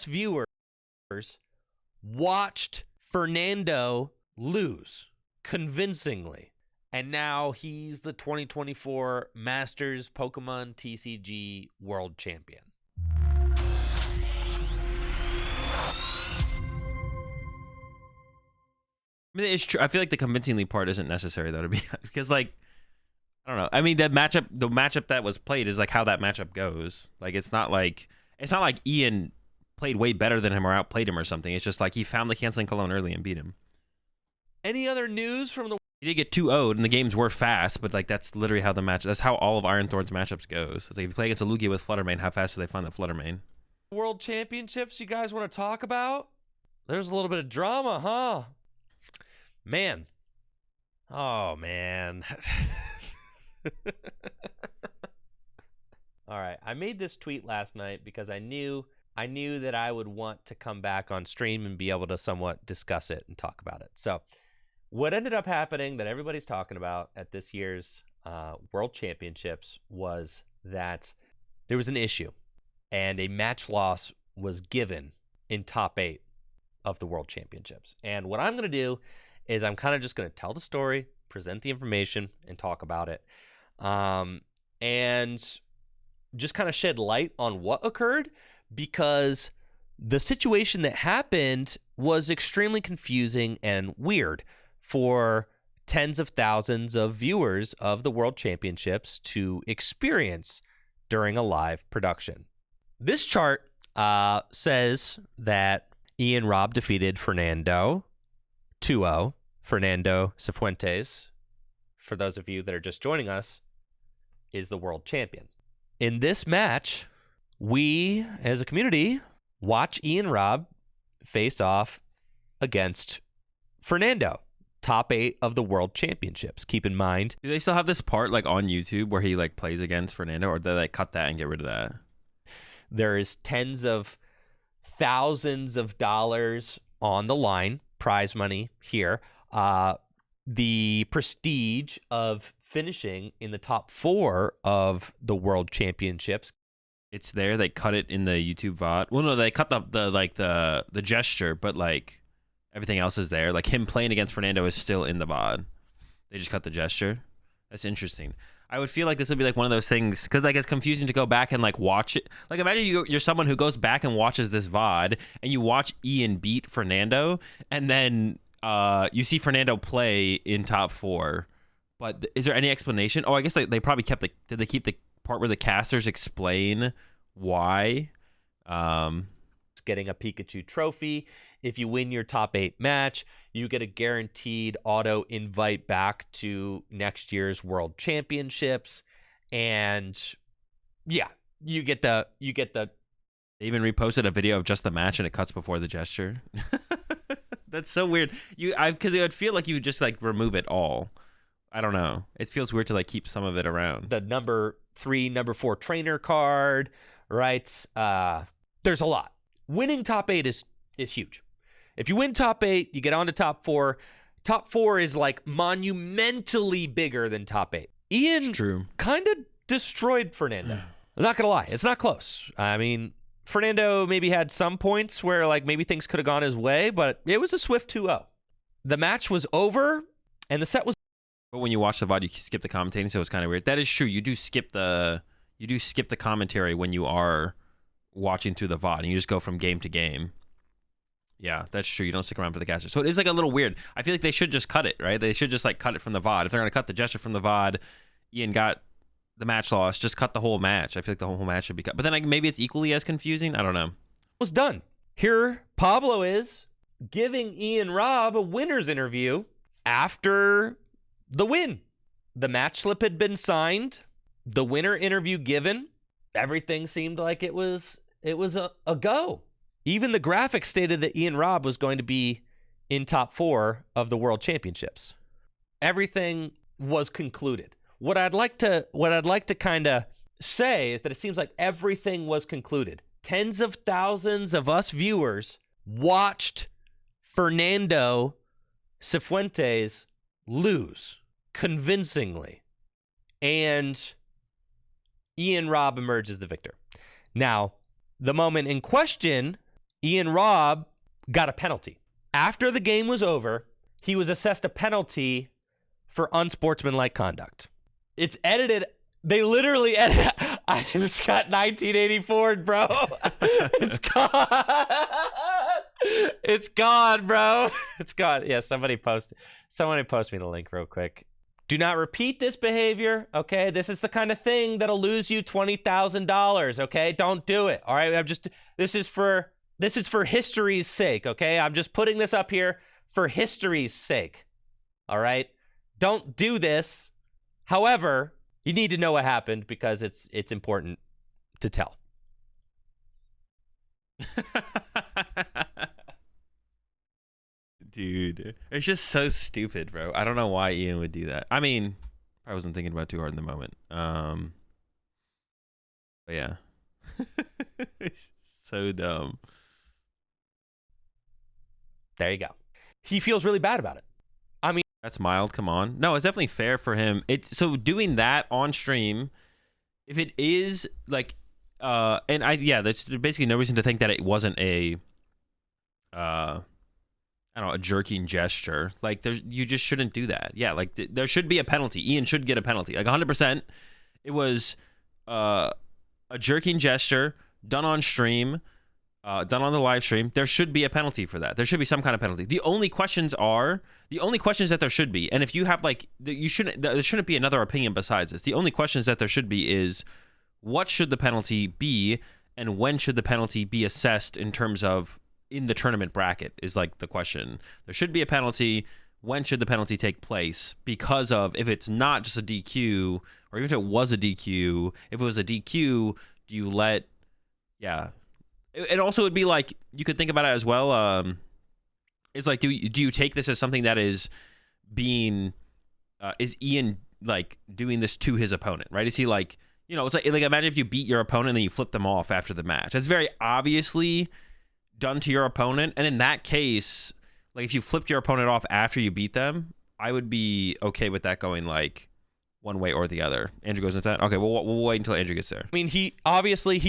viewers watched Fernando lose convincingly. And now he's the 2024 Masters Pokemon TCG World Champion. I mean, it's true. I feel like the convincingly part isn't necessary though, to be because like I don't know. I mean, the matchup that was played is like how that matchup goes. Like it's not like Ian played way better than him or outplayed him or something. It's just like he found the canceling cologne early and beat him. Any other news from the? He did get 2-0'd and the games were fast, but like that's literally how that's how all of Ironthorn's matchups goes. It's like if you play against a Lugia with Fluttermane, how fast do they find the Fluttermane? World Championships you guys want to talk about? There's a little bit of drama, huh? Man. Oh, man. All right. I made this tweet last night because I knew that I would want to come back on stream and be able to somewhat discuss it and talk about it. So what ended up happening that everybody's talking about at this year's World Championships was that there was an issue and a match loss was given in top 8 of the World Championships. And what I'm going to do is I'm kind of just going to tell the story, present the information, and talk about it. And just kind of shed light on what occurred, because the situation that happened was extremely confusing and weird for tens of thousands of viewers of the World Championships to experience during a live production. This chart says that Ian Robb defeated Fernando 2-0. Fernando Cifuentes, for those of you that are just joining us, is the world champion. In this match, we, as a community, watch Ian Robb face off against Fernando, top 8 of the World Championships. Keep in mind, Do they still have this part like on YouTube where he like plays against Fernando, or did they like cut that and get rid of that? there is tens of thousands of dollars on the line, prize money here. The prestige of finishing in the top 4 of the World Championships. It's there. They cut it in the YouTube VOD. Well, no, they cut the gesture, but like everything else is there. Like him playing against Fernando is still in the VOD. They just cut the gesture. That's interesting. I would feel like this would be like one of those things, because like it's confusing to go back and like watch it. Like imagine you're someone who goes back and watches this VOD and you watch Ian beat Fernando, and then you see Fernando play in top 4. But is there any explanation? Oh, I guess they probably kept did they keep the part where the casters explain why? Getting a Pikachu trophy. If you win your top 8 match, you get a guaranteed auto invite back to next year's World Championships. And yeah, you get the They even reposted a video of just the match and it cuts before the gesture. That's so weird. Because it would feel like you would just like remove it all. I don't know. It feels weird to like keep some of it around. the number 3, number 4 trainer card, right? There's a lot. Winning top 8 is huge. If you win top 8, you get on to top 4. Top 4 is like monumentally bigger than top 8. Ian kind of destroyed Fernando. I'm not going to lie. It's not close. I mean, Fernando maybe had some points where like maybe things could have gone his way, but it was a swift 2-0. The match was over and the set was. But when you watch the VOD, you skip the commentating, so it's kind of weird. That is true. You do skip the commentary when you are watching through the VOD, and you just go from game to game. Yeah, that's true. You don't stick around for the caster. So it is like a little weird. I feel like they should just cut it, right? They should just like cut it from the VOD. If they're going to cut the gesture from the VOD, Ian got the match loss, just cut the whole match. I feel like the whole match should be cut. But then like, maybe it's equally as confusing. I don't know. It was done. Here, Pablo is giving Ian Robb a winner's interview after the win. The match slip had been signed. The winner interview given. Everything seemed like it was a go. Even the graphics stated that Ian Robb was going to be in top 4 of the World Championships. Everything was concluded. What I'd like to kind of say is that it seems like everything was concluded. Tens of thousands of us viewers watched Fernando Cifuentes lose convincingly, and Ian Robb emerges the victor. Now, the moment in question Ian Robb got a penalty. After the game was over, he was assessed a penalty for unsportsmanlike conduct. It's edited. They literally edited. It's got 1984, bro. It's gone. It's gone, bro. It's gone. Yeah, somebody post me the link real quick. Do not repeat this behavior, okay? This is the kind of thing that'll lose you $20,000, okay? Don't do it, all right? This is for history's sake, okay? I'm just putting this up here for history's sake, all right? Don't do this. However, you need to know what happened because it's important to tell. Dude, it's just so stupid, bro. I don't know why Ian would do that. I mean, I wasn't thinking about it too hard in the moment. But yeah. It's so dumb. There you go. He feels really bad about it. I mean, that's mild. Come on. No, it's definitely fair for him. It's so doing that on stream, if it is like, there's basically no reason to think that it wasn't a, I don't know, a jerking gesture. Like, you just shouldn't do that. Yeah, like, there should be a penalty. Ian should get a penalty. Like, 100%. It was a jerking gesture done on stream, done on the live stream. There should be a penalty for that. There should be some kind of penalty. The only questions that there should be, and if you have, like, there shouldn't be another opinion besides this. The only questions that there should be is, what should the penalty be, and when should the penalty be assessed in terms of in the tournament bracket is like the question. There should be a penalty. When should the penalty take place? Because of, if it's not just a DQ, or even if it was a DQ, if it was a DQ, do you let, yeah. It also would be like, you could think about it as well. It's like, do you take this as something that is being, is Ian like doing this to his opponent, right? Is he like, you know, it's like imagine if you beat your opponent and then you flip them off after the match. That's very obviously done to your opponent, and in that case, like if you flipped your opponent off after you beat them, I would be okay with that going like one way or the other. Andrew goes into that. Okay, we'll wait until Andrew gets there. I mean, he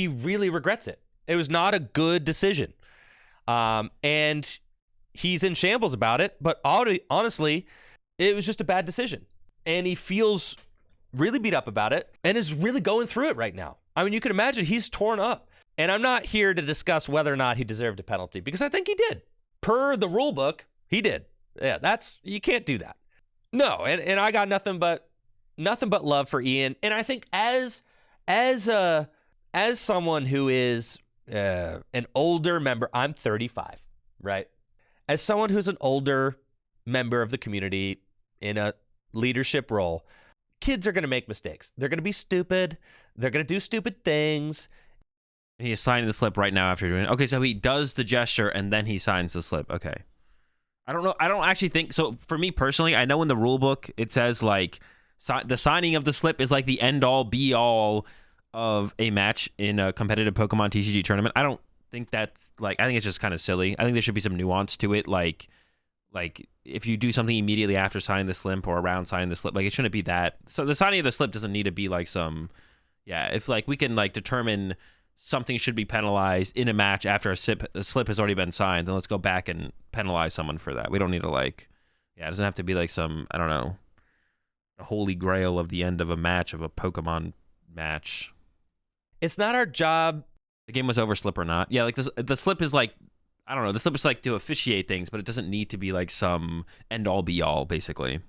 really regrets it. It was not a good decision, and he's in shambles about it. But honestly, it was just a bad decision, and he feels really beat up about it, and is really going through it right now. I mean, you can imagine he's torn up. And I'm not here to discuss whether or not he deserved a penalty, because I think he did. Per the rule book, he did. Yeah, you can't do that. No, and I got nothing but love for Ian. And I think as someone who is an older member, I'm 35, right? As someone who's an older member of the community in a leadership role, kids are going to make mistakes. They're going to be stupid. They're going to do stupid things. He is signing the slip right now after doing it. Okay, so he does the gesture and then he signs the slip. Okay. I don't know. I don't actually think so. For me personally, I know in the rule book it says like the signing of the slip is like the end all be all of a match in a competitive Pokemon TCG tournament. I don't think that's like, I think it's just kind of silly. I think there should be some nuance to it. Like if you do something immediately after signing the slip or around signing the slip, like it shouldn't be that. So the signing of the slip doesn't need to be like some, yeah, if like we can like determine something should be penalized in a match after a slip has already been signed, then let's go back and penalize someone for that. We don't need to like, yeah, it doesn't have to be like some, I don't know, a holy grail of the end of a match, of a Pokemon match. It's not our job. The game was over, slip or not. Yeah, like the slip is like, I don't know, the slip is like to officiate things, but it doesn't need to be like some end all be all, basically.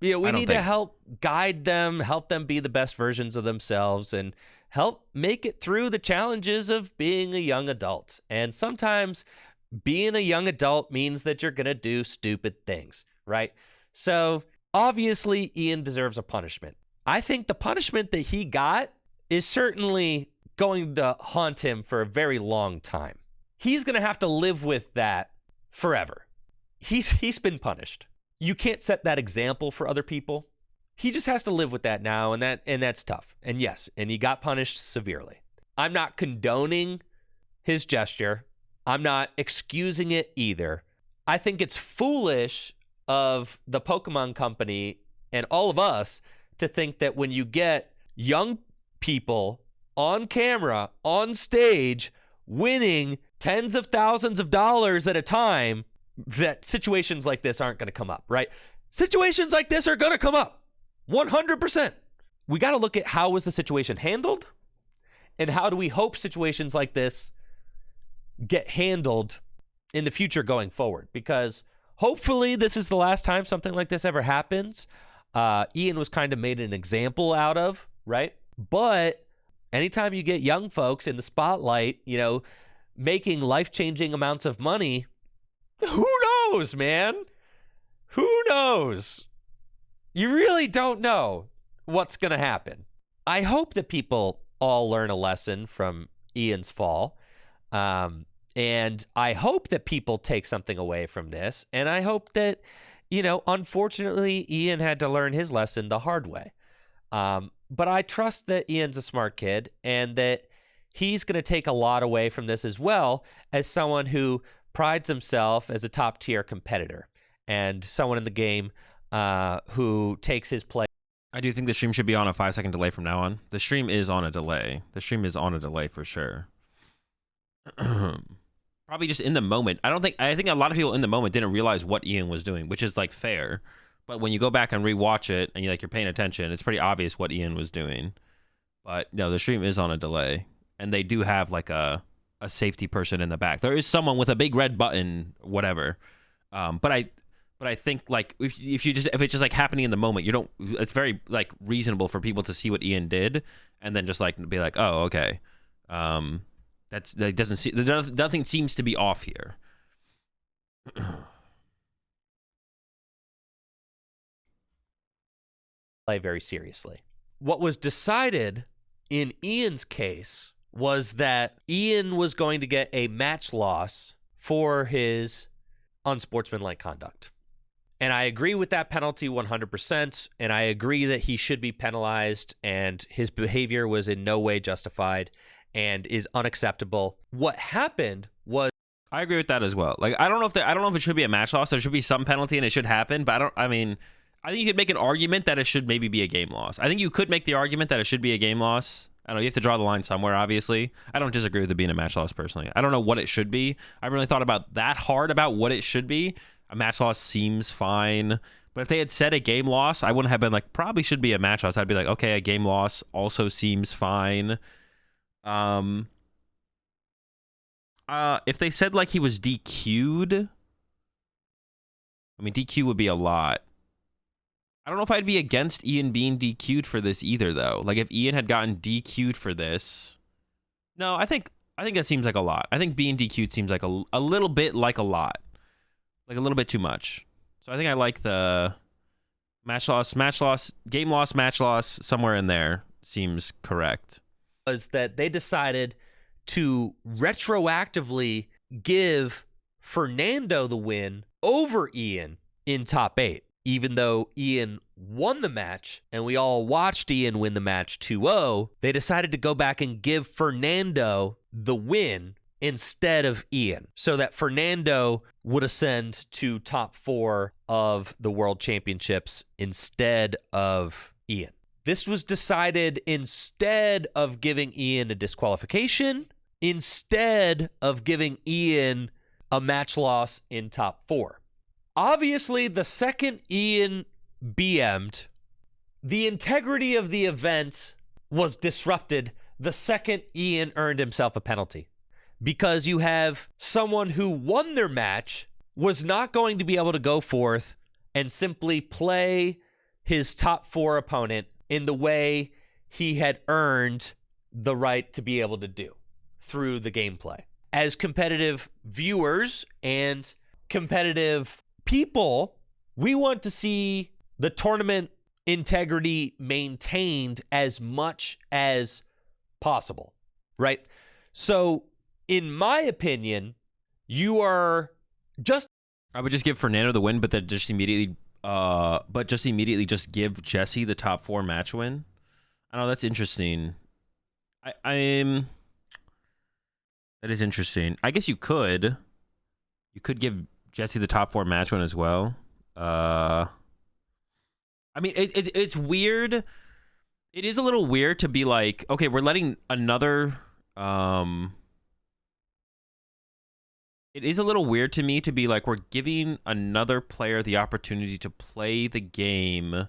Yeah, we need to help guide them, help them be the best versions of themselves, and help make it through the challenges of being a young adult. And sometimes being a young adult means that you're going to do stupid things, right? So obviously, Ian deserves a punishment. I think the punishment that he got is certainly going to haunt him for a very long time. He's going to have to live with that forever. He's been punished. You can't set that example for other people. He just has to live with that now, and that's tough. And yes, and he got punished severely. I'm not condoning his gesture. I'm not excusing it either. I think it's foolish of the Pokemon Company and all of us to think that when you get young people on camera, on stage, winning tens of thousands of dollars at a time, that situations like this aren't going to come up, right? Situations like this are going to come up 100%. We got to look at how was the situation handled and how do we hope situations like this get handled in the future going forward, because hopefully this is the last time something like this ever happens. Ian was kind of made an example out of, right? But anytime you get young folks in the spotlight, you know, making life-changing amounts of money, who knows, man? Who knows? You really don't know what's going to happen. I hope that people all learn a lesson from Ian's fall. And I hope that people take something away from this. And I hope that, you know, unfortunately, Ian had to learn his lesson the hard way. But I trust that Ian's a smart kid and that he's going to take a lot away from this as well, as someone who prides himself as a top-tier competitor and someone in the game who takes his play. I do think the stream should be on a 5-second delay from now on. The stream is on a delay. The stream is on a delay for sure. Probably just in the moment. I think a lot of people in the moment didn't realize what Ian was doing, which is like fair. But when you go back and rewatch it and you're paying attention, it's pretty obvious what Ian was doing. But no, the stream is on a delay. And they do have like a safety person in the back. There is someone with a big red button, whatever. But I think like if it's just like happening in the moment, it's very like reasonable for people to see what Ian did and then just like be like, oh, okay. Nothing seems to be off here. Play very seriously. What was decided in Ian's case was that Ian was going to get a match loss for his unsportsmanlike conduct. And I agree with that penalty 100%, and I agree that he should be penalized, and his behavior was in no way justified and is unacceptable. What happened was, I agree with that as well. Like I don't know if it should be a match loss. There should be some penalty and it should happen, but I think you could make an argument that it should maybe be a game loss. I think you could make the argument that it should be a game loss. I don't know, you have to draw the line somewhere, obviously. I don't disagree with it being a match loss personally. I don't know what it should be. I haven't really thought about that hard about what it should be. A match loss seems fine. But if they had said a game loss, I wouldn't have been like, probably should be a match loss. I'd be like, okay, a game loss also seems fine. If they said like he was DQ'd, I mean, DQ would be a lot. I don't know if I'd be against Ian being DQ'd for this either, though. Like, if Ian had gotten DQ'd for this... No, I think that seems like a lot. I think being DQ'd seems like a little bit like a lot. Like, a little bit too much. So I think I like the match loss, game loss, match loss, somewhere in there seems correct. Was that they decided to retroactively give Fernando the win over Ian in top 8. Even though Ian won the match and we all watched Ian win the match 2-0, they decided to go back and give Fernando the win instead of Ian, so that Fernando would ascend to top 4 of the World Championships instead of Ian. This was decided instead of giving Ian a disqualification, instead of giving Ian a match loss in top 4. Obviously, the second Ian BM'd, the integrity of the event was disrupted the second Ian earned himself a penalty. Because you have someone who won their match, was not going to be able to go forth and simply play his top 4 opponent in the way he had earned the right to be able to do through the gameplay. As competitive viewers and competitive people, we want to see the tournament integrity maintained as much as possible, right? So, in my opinion, you are just... I would just give Fernando the win, but then just immediately just give Jesse the top 4 match win. I don't know, that's interesting. That is interesting. I guess you could give Jesse the top 4 match win as well. I mean, it's weird. It is a little weird to be like, okay, we're letting another it is a little weird to me to be like, we're giving another player the opportunity to play the game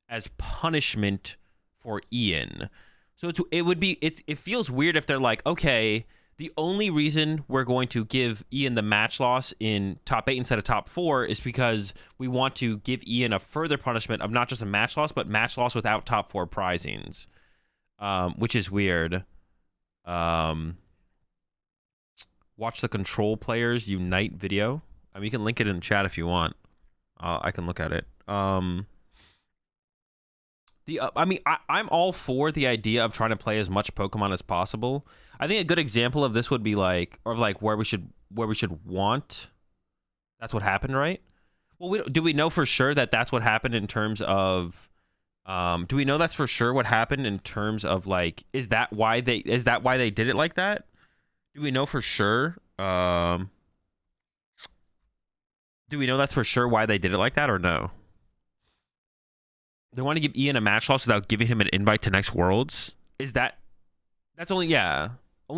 as punishment for Ian. So it feels weird if they're like, okay, the only reason we're going to give Ian the match loss in top 8 instead of top 4 is because we want to give Ian a further punishment of not just a match loss, but match loss without top 4 prizings, which is weird. Watch the Control Players Unite video. I mean, you can link it in the chat if you want. I can look at it. I'm all for the idea of trying to play as much Pokemon as possible. I think a good example of this would be like, or like where we should want. That's what happened, right? Well, do we know for sure that that's what happened in terms of? Do we know that's for sure what happened in terms of like? Is that why they did it like that? Do we know for sure? Do we know that's for sure why they did it like that, or no? They want to give Ian a match loss without giving him an invite to next Worlds? That's only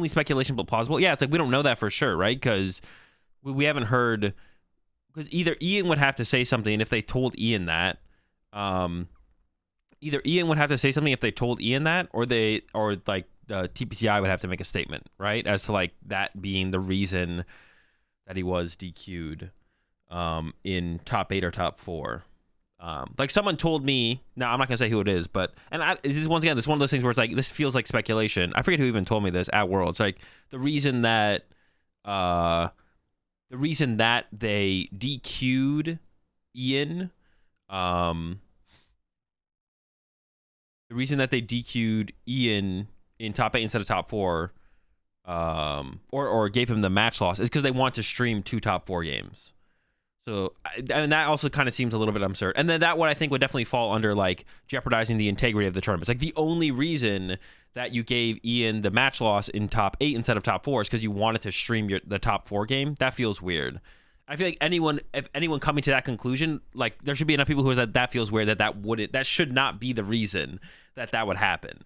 speculation but plausible. Yeah, it's like we don't know that for sure, right? Because we haven't heard. Because either Ian would have to say something, and if they told Ian that, either Ian would have to say something if they told Ian that, or like the TPCI would have to make a statement, right, as to like that being the reason that he was DQ'd in top 8 or top 4. Like someone told me, now I'm not gonna say who it is, but this is once again, this is one of those things where it's like this feels like speculation. I forget who even told me this at Worlds. Like the reason that they DQ'd Ian, the reason that they DQ'd Ian in top 8 instead of top 4, or gave him the match loss, is because they want to stream 2 top 4 games. So, and that also kind of seems a little bit absurd. And then that one I think would definitely fall under like jeopardizing the integrity of the tournament. It's like the only reason that you gave Ian the match loss in top 8 instead of top 4 is because you wanted to stream the top 4 game. That feels weird. I feel like if anyone coming to that conclusion, like there should be enough people who are that feels weird that should not be the reason that would happen.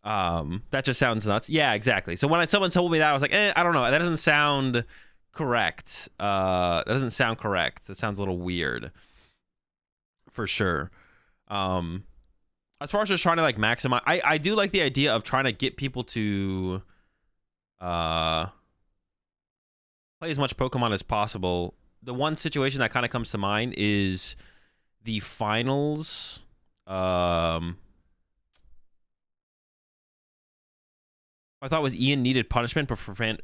That just sounds nuts. Yeah, exactly. So when someone told me that, I was like, I don't know. That doesn't sound correct. That doesn't sound correct. That sounds a little weird, for sure. As far as just trying to like maximize, I do like the idea of trying to get people to play as much Pokemon as possible. The one situation that kind of comes to mind is the finals. I thought was Ian needed punishment,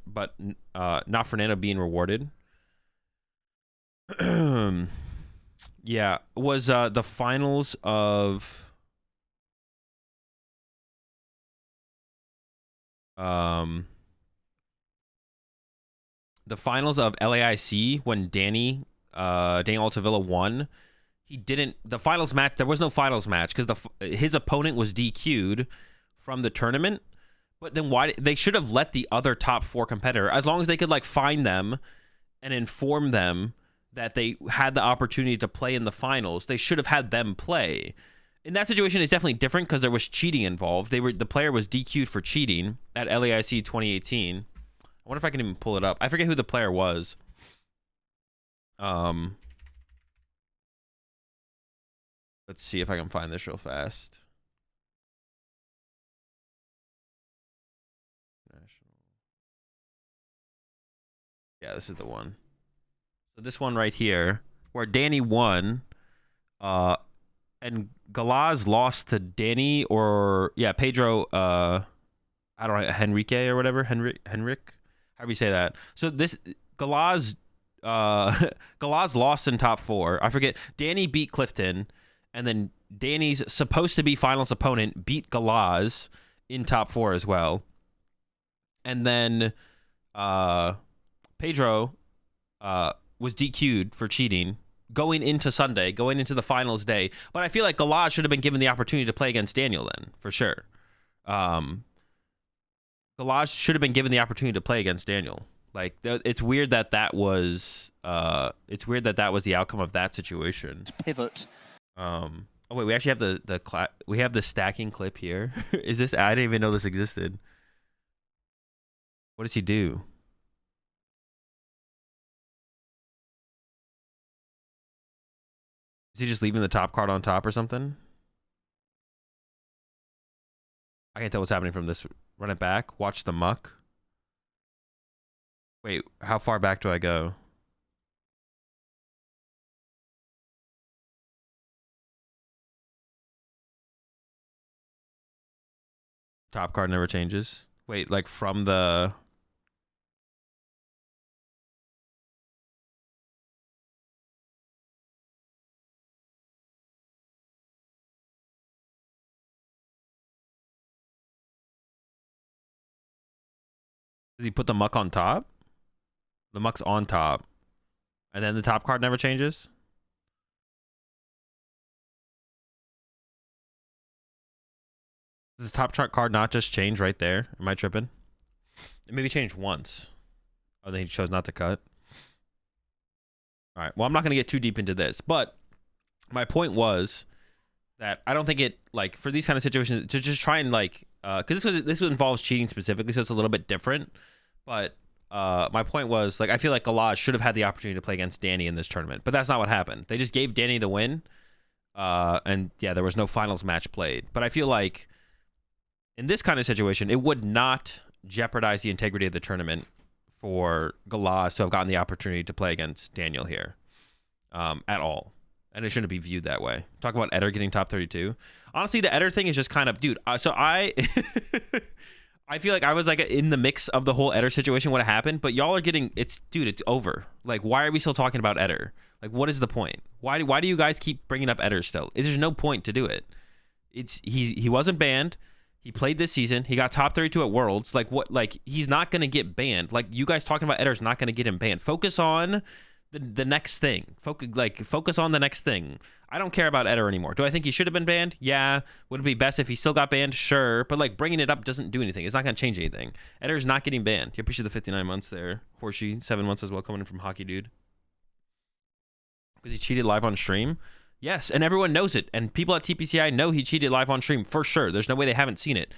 but not Fernando being rewarded. Yeah, it was the finals of LAIC when Danny Altavilla won. He didn't the finals match. There was no finals match because his opponent was DQ'd from the tournament. But then why they should have let the other top 4 competitor, as long as they could like find them and inform them that they had the opportunity to play in the finals, they should have had them play. In that situation, it's definitely different because there was cheating involved. The player was DQ'd for cheating at LAIC 2018. I wonder if I can even pull it up. I forget who the player was. Let's see if I can find this real fast. Yeah, this is the one. So this one right here, where Danny won, and Galaz lost to Danny Pedro. I don't know, Henrique or whatever, Henrik. However you say that. So this Galaz lost in top 4. I forget. Danny beat Clifton, and then Danny's supposed to be finals opponent beat Galaz in top 4 as well, and then Pedro was DQ'd for cheating going into the finals day. But I feel like Galaz should have been given the opportunity to play against Daniel then, for sure. Galaz should have been given the opportunity to play against Daniel. Like, it's weird that was the outcome of that situation. Pivot. Oh wait, we actually have we have the stacking clip here. Is this? I didn't even know this existed. What does he do? Is he just leaving the top card on top or something? I can't tell what's happening from this. Run it back. Watch the muck. Wait, how far back do I go? Top card never changes. Wait, like from the... Does he put the muck on top? The muck's on top. And then the top card never changes? Does the top chart card not just change right there? Am I tripping? It maybe changed once. Oh, then he chose not to cut. All right. Well, I'm not going to get too deep into this, but my point was that I don't think it, like, for these kind of situations, to just try and, like, because this involves cheating specifically, so it's a little bit different. But my point was, like, I feel like Galaz should have had the opportunity to play against Danny in this tournament, but that's not what happened. They just gave Danny the win, and yeah, there was no finals match played. But I feel like in this kind of situation, it would not jeopardize the integrity of the tournament for Galaz to have gotten the opportunity to play against Daniel here at all. And it shouldn't be viewed that way. Talk about Eder getting top 32. Honestly, the Eder thing is just kind of, dude, so I feel like I was like in the mix of the whole Eder situation, what happened, but y'all are getting, it's over. Like, why are we still talking about Eder? Like, what is the point? Why do you guys keep bringing up Eder still? There's no point to do it. He wasn't banned. He played this season. He got top 32 at Worlds. Like, what? Like, he's not going to get banned. Like, you guys talking about Eder's not going to get him banned. Focus on the next thing. Focus on the next thing. I don't care about Eder anymore. Do I think he should have been banned? Yeah. Would it be best if he still got banned? Sure. But, like, bringing it up doesn't do anything. It's not going to change anything. Eder's not getting banned. You appreciate the 59 months there. Horsey, 7 months as well, coming in from Hockey Dude. Because he cheated live on stream? Yes, and everyone knows it. And people at TPCI know he cheated live on stream for sure. There's no way they haven't seen it.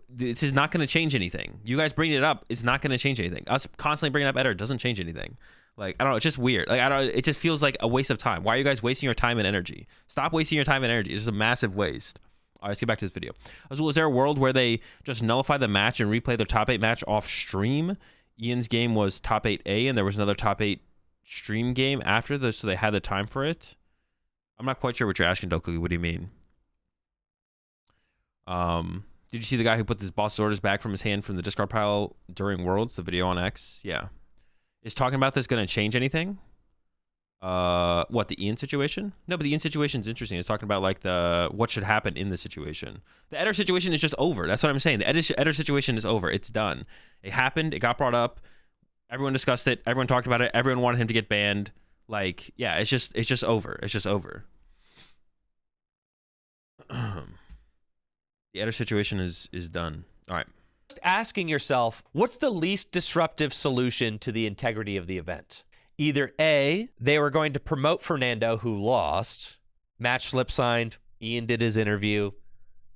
This is not going to change anything. You guys bringing it up is not going to change anything. Us constantly bringing up Eder doesn't change anything. Like, I don't know, it's just weird. Like, I don't. It just feels like a waste of time. Why are you guys wasting your time and energy? Stop wasting your time and energy. It's just a massive waste. All right, let's get back to this video. Azul, is there a world where they just nullify the match and replay their top 8 match off stream? Ian's game was top 8A, and there was another top 8 stream game after this, so they had the time for it. I'm not quite sure what you're asking, Doku. What do you mean? Did you see the guy who put his boss's orders back from his hand from the discard pile during Worlds? The video on X? Yeah. Is talking about this going to change anything? What, the Ian situation? No, but the Ian situation is interesting. It's talking about, like, what should happen in the situation. The Eder situation is just over. That's what I'm saying. The Eder situation is over. It's done. It happened. It got brought up. Everyone discussed it. Everyone talked about it. Everyone wanted him to get banned. Like, yeah, it's just over. It's just over. The Eder situation is done. All right. Just asking yourself, what's the least disruptive solution to the integrity of the event? Either A, they were going to promote Fernando, who lost, match slip signed, Ian did his interview,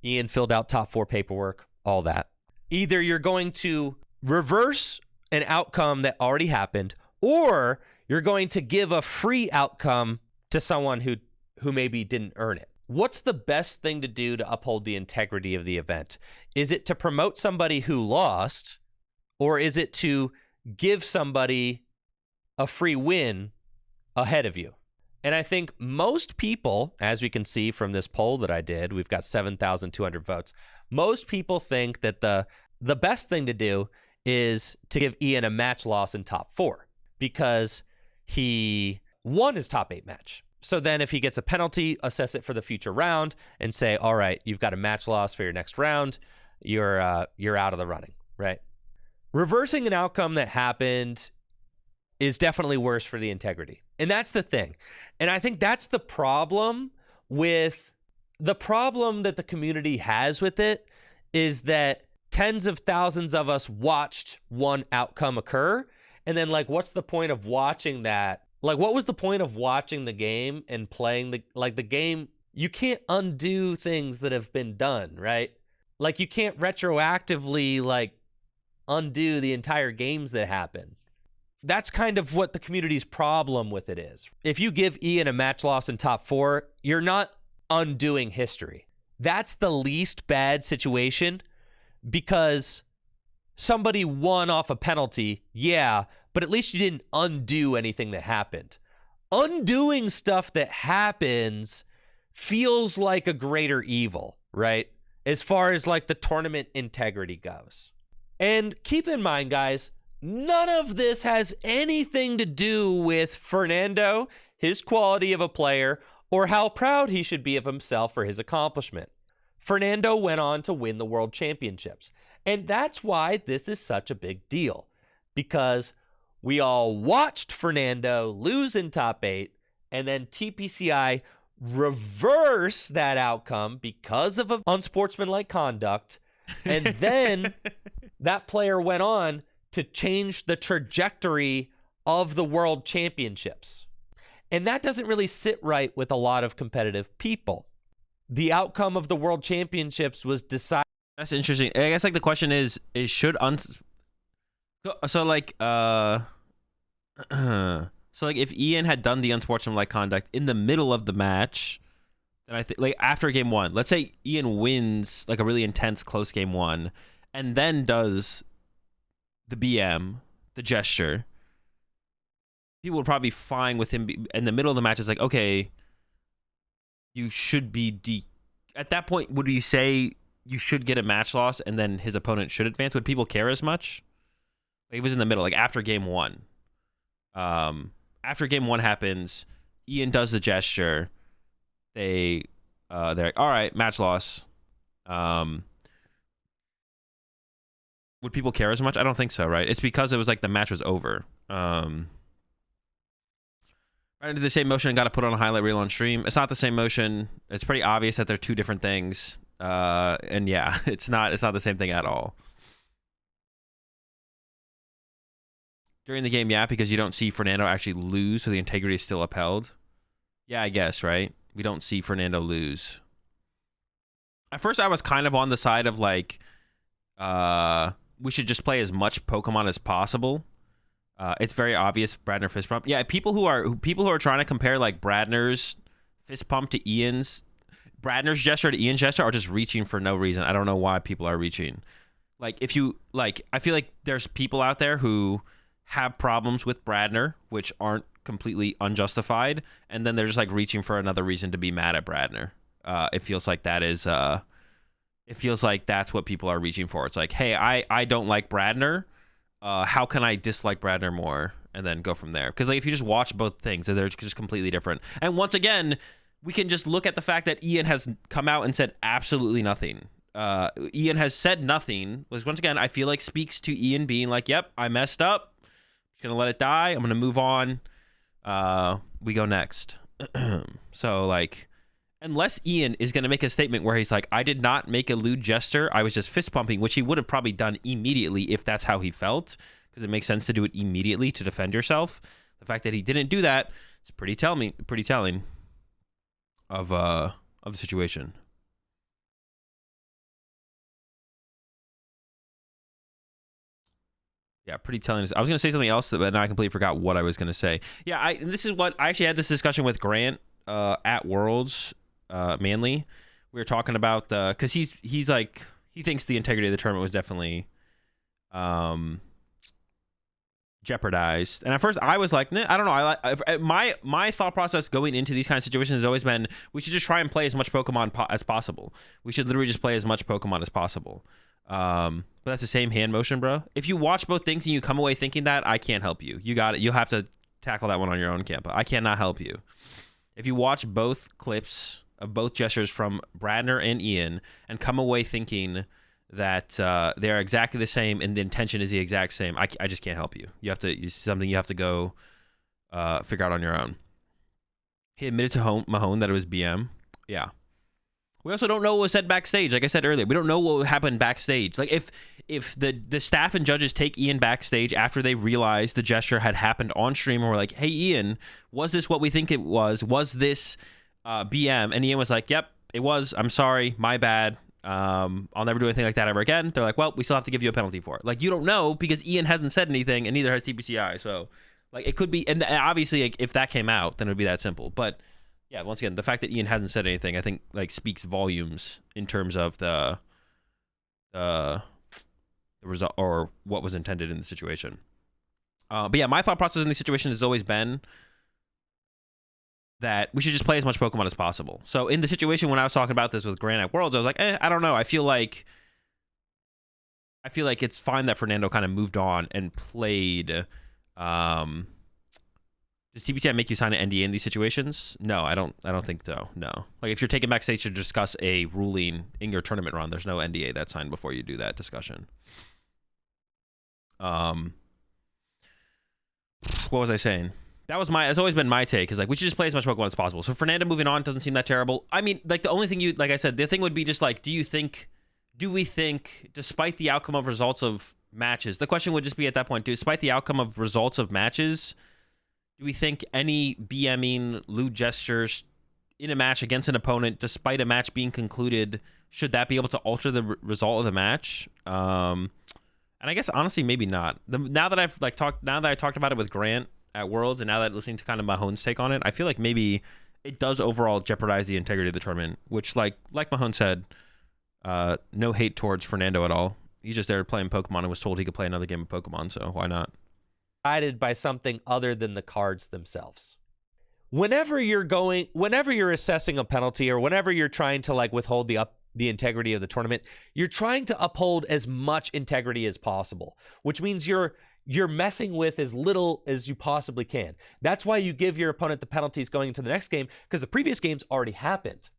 Ian filled out top 4 paperwork, all that. Either you're going to reverse an outcome that already happened, or you're going to give a free outcome to someone who maybe didn't earn it. What's the best thing to do to uphold the integrity of the event? Is it to promote somebody who lost, or is it to give somebody a free win ahead of you? And I think most people, as we can see from this poll that I did, we've got 7,200 votes. Most people think that the best thing to do is to give Ian a match loss in top 4 because he won his top 8 match. So then if he gets a penalty, assess it for the future round and say, all right, you've got a match loss for your next round. You're out of the running, right? Reversing an outcome that happened is definitely worse for the integrity. And that's the thing. And I think that's the problem that the community has with it is that tens of thousands of us watched one outcome occur. And then, like, what's the point of watching that? Like, what was the point of watching the game and playing the game? You can't undo things that have been done, right? Like, you can't retroactively, like, undo the entire games that happen. that's kind of what the community's problem with it is. If you give Ian a match loss in top 4, you're not undoing history. That's the least bad situation because somebody won off a penalty, yeah, but at least you didn't undo anything that happened. Undoing stuff that happens feels like a greater evil, right? As far as like the tournament integrity goes. And keep in mind, guys, none of this has anything to do with Fernando, his quality of a player, or how proud he should be of himself for his accomplishment. Fernando went on to win the World Championships. And that's why this is such a big deal. Because we all watched Fernando lose in top 8, and then TPCI reverse that outcome because of unsportsmanlike conduct. And then that player went on to change the trajectory of the World Championships. And that doesn't really sit right with a lot of competitive people. The outcome of the World Championships was decided. That's interesting. I guess like the question is should so like if Ian had done the unsportsmanlike conduct in the middle of the match, then I think like after game 1, let's say Ian wins like a really intense close game 1 and then does the BM, the gesture, people would probably be fine with him in the middle of the match. It's like, okay, you should be at that point, would you say you should get a match loss and then his opponent should advance? Would people care as much? Like, it was in the middle, like after game 1. After game 1 happens, Ian does the gesture. They're like, all right, match loss. Would people care as much? I don't think so, right? It's because it was like the match was over. I did the same motion and got to put on a highlight reel on stream. It's not the same motion. It's pretty obvious that they're two different things. And yeah, it's not the same thing at all. During the game, yeah, because you don't see Fernando actually lose, so the integrity is still upheld. Yeah, I guess, right? We don't see Fernando lose. At first, I was kind of on the side of like, we should just play as much Pokemon as possible. It's very obvious Bradner fist pump. Yeah, people who are trying to compare like Bradner's fist pump to Ian's, Bradner's gesture to Ian's gesture are just reaching for no reason. I don't know why people are reaching. Like if you like, I feel like there's people out there who have problems with Bradner, which aren't completely unjustified, and then they're just like reaching for another reason to be mad at Bradner. It feels like that is it feels like that's what people are reaching for. It's like, hey, I don't like Bradner. How can I dislike Bradner more? And then go from there. Because like if you just watch both things, they're just completely different. And once again, we can just look at the fact that Ian has come out and said absolutely nothing. Ian has said nothing, which once again I feel like speaks to Ian being like, yep, I messed up. I'm gonna let it die. I'm gonna move on. We go next. So like, unless Ian is going to make a statement where he's like, I did not make a lewd gesture, I was just fist pumping, which he would have probably done immediately if that's how he felt, because it makes sense to do it immediately to defend yourself. The fact that he didn't do that is pretty telling of the situation. Yeah, pretty telling. I was going to say something else, but now I completely forgot what I was going to say. Yeah, this is what I actually had this discussion with Grant at Worlds. Manly, we were talking about because he's like, he thinks the integrity of the tournament was definitely jeopardized. And at first I was like, nah, I don't know. My thought process going into these kind of situations has always been, we should just try and play as much Pokemon as possible. We should literally just play as much Pokemon as possible. But that's the same hand motion, bro. If you watch both things and you come away thinking that, I can't help you. You got it. You'll have to tackle that one on your own, Campa. I cannot help you. If you watch both clips of both gestures from Bradner and Ian and come away thinking that they are exactly the same and the intention is the exact same, I just can't help you. You have to, it's something you have to go figure out on your own. He admitted to Mahone that it was BM. Yeah. We also don't know what was said backstage. Like I said earlier, we don't know what happened backstage. Like if the staff and judges take Ian backstage after they realized the gesture had happened on stream and were like, hey, Ian, was this what we think it was? Was this BM? And Ian was like, yep, it was. I'm sorry. My bad. I'll never do anything like that ever again. They're like, well, we still have to give you a penalty for it. Like, you don't know because Ian hasn't said anything, and neither has TPCI. So, like, it could be, and obviously, like, if that came out, then it would be that simple. But yeah, once again, the fact that Ian hasn't said anything, I think, like, speaks volumes in terms of the result or what was intended in the situation. But yeah, my thought process in these situations has always been that we should just play as much Pokemon as possible. So in the situation when I was talking about this with Grant at Worlds, I was like, I don't know. I feel like it's fine that Fernando kind of moved on and played. Does TBCI make you sign an NDA in these situations? No, I don't think so. No. Like, if you're taking backstage to discuss a ruling in your tournament run, there's no NDA that's signed before you do that discussion. What was I saying? That's always been my take, is like, we should just play as much Pokemon as possible. So Fernando moving on doesn't seem that terrible. I mean, like, the only thing like I said, the thing would be just like, do we think, despite the outcome of results of matches, the question would just be at that point, despite the outcome of results of matches, do we think any BMing, lewd gestures in a match against an opponent, despite a match being concluded, should that be able to alter the result of the match? And I guess honestly, maybe not. Now that I talked about it with Grant at Worlds, and now that listening to kind of Mahon's take on it, I feel like maybe it does overall jeopardize the integrity of the tournament. Which, like Mahon said, no hate towards Fernando at all. He's just there playing Pokemon and was told he could play another game of Pokemon, so why not? Guided by something other than the cards themselves. Whenever you're assessing a penalty, or whenever you're trying to like withhold the integrity of the tournament, you're trying to uphold as much integrity as possible, which means you're messing with as little as you possibly can. That's why you give your opponent the penalties going into the next game, because the previous game's already happened.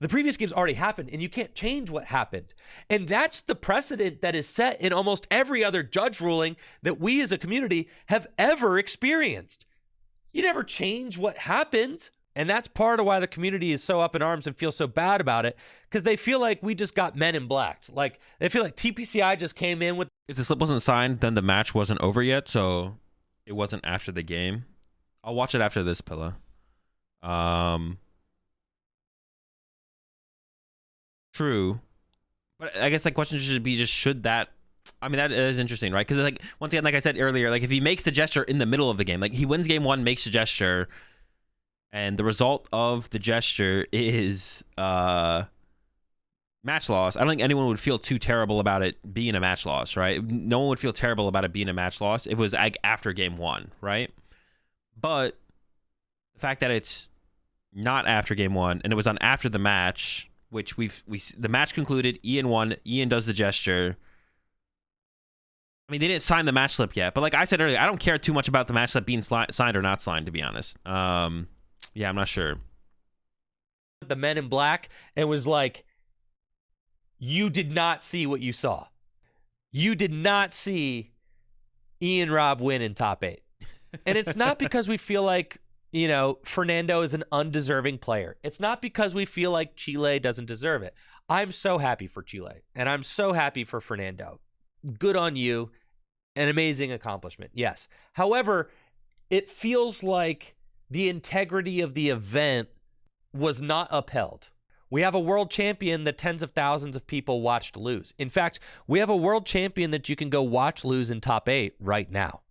The previous game's already happened, and you can't change what happened. And that's the precedent that is set in almost every other judge ruling that we as a community have ever experienced. You never change what happened. And that's part of why the community is so up in arms and feels so bad about it, because they feel like we just got men in black. Like, they feel like TPCI just came in with... If the slip wasn't signed, then the match wasn't over yet, so it wasn't after the game. I'll watch it after this, Pilla. True. But I guess the question should be just, should that... I mean, that is interesting, right? Because, like, once again, like I said earlier, like, if he makes the gesture in the middle of the game, like, he wins game 1, makes the gesture... and the result of the gesture is match loss, I don't think anyone would feel too terrible about it being a match loss, right? No one would feel terrible about it being a match loss if it was like after game 1, right? But the fact that it's not after game 1 and it was on after the match, which the match concluded, Ian won, Ian does the gesture. I mean, they didn't sign the match slip yet, but like I said earlier, I don't care too much about the match slip being signed or not signed, to be honest. Yeah, I'm not sure. The men in black, and was like, you did not see what you saw. You did not see Ian Robb win in top 8. And it's not because we feel like, you know, Fernando is an undeserving player. It's not because we feel like Chile doesn't deserve it. I'm so happy for Chile, and I'm so happy for Fernando. Good on you. An amazing accomplishment, yes. However, it feels like the integrity of the event was not upheld. We have a world champion that tens of thousands of people watched lose. In fact, we have a world champion that you can go watch lose in top 8 right now.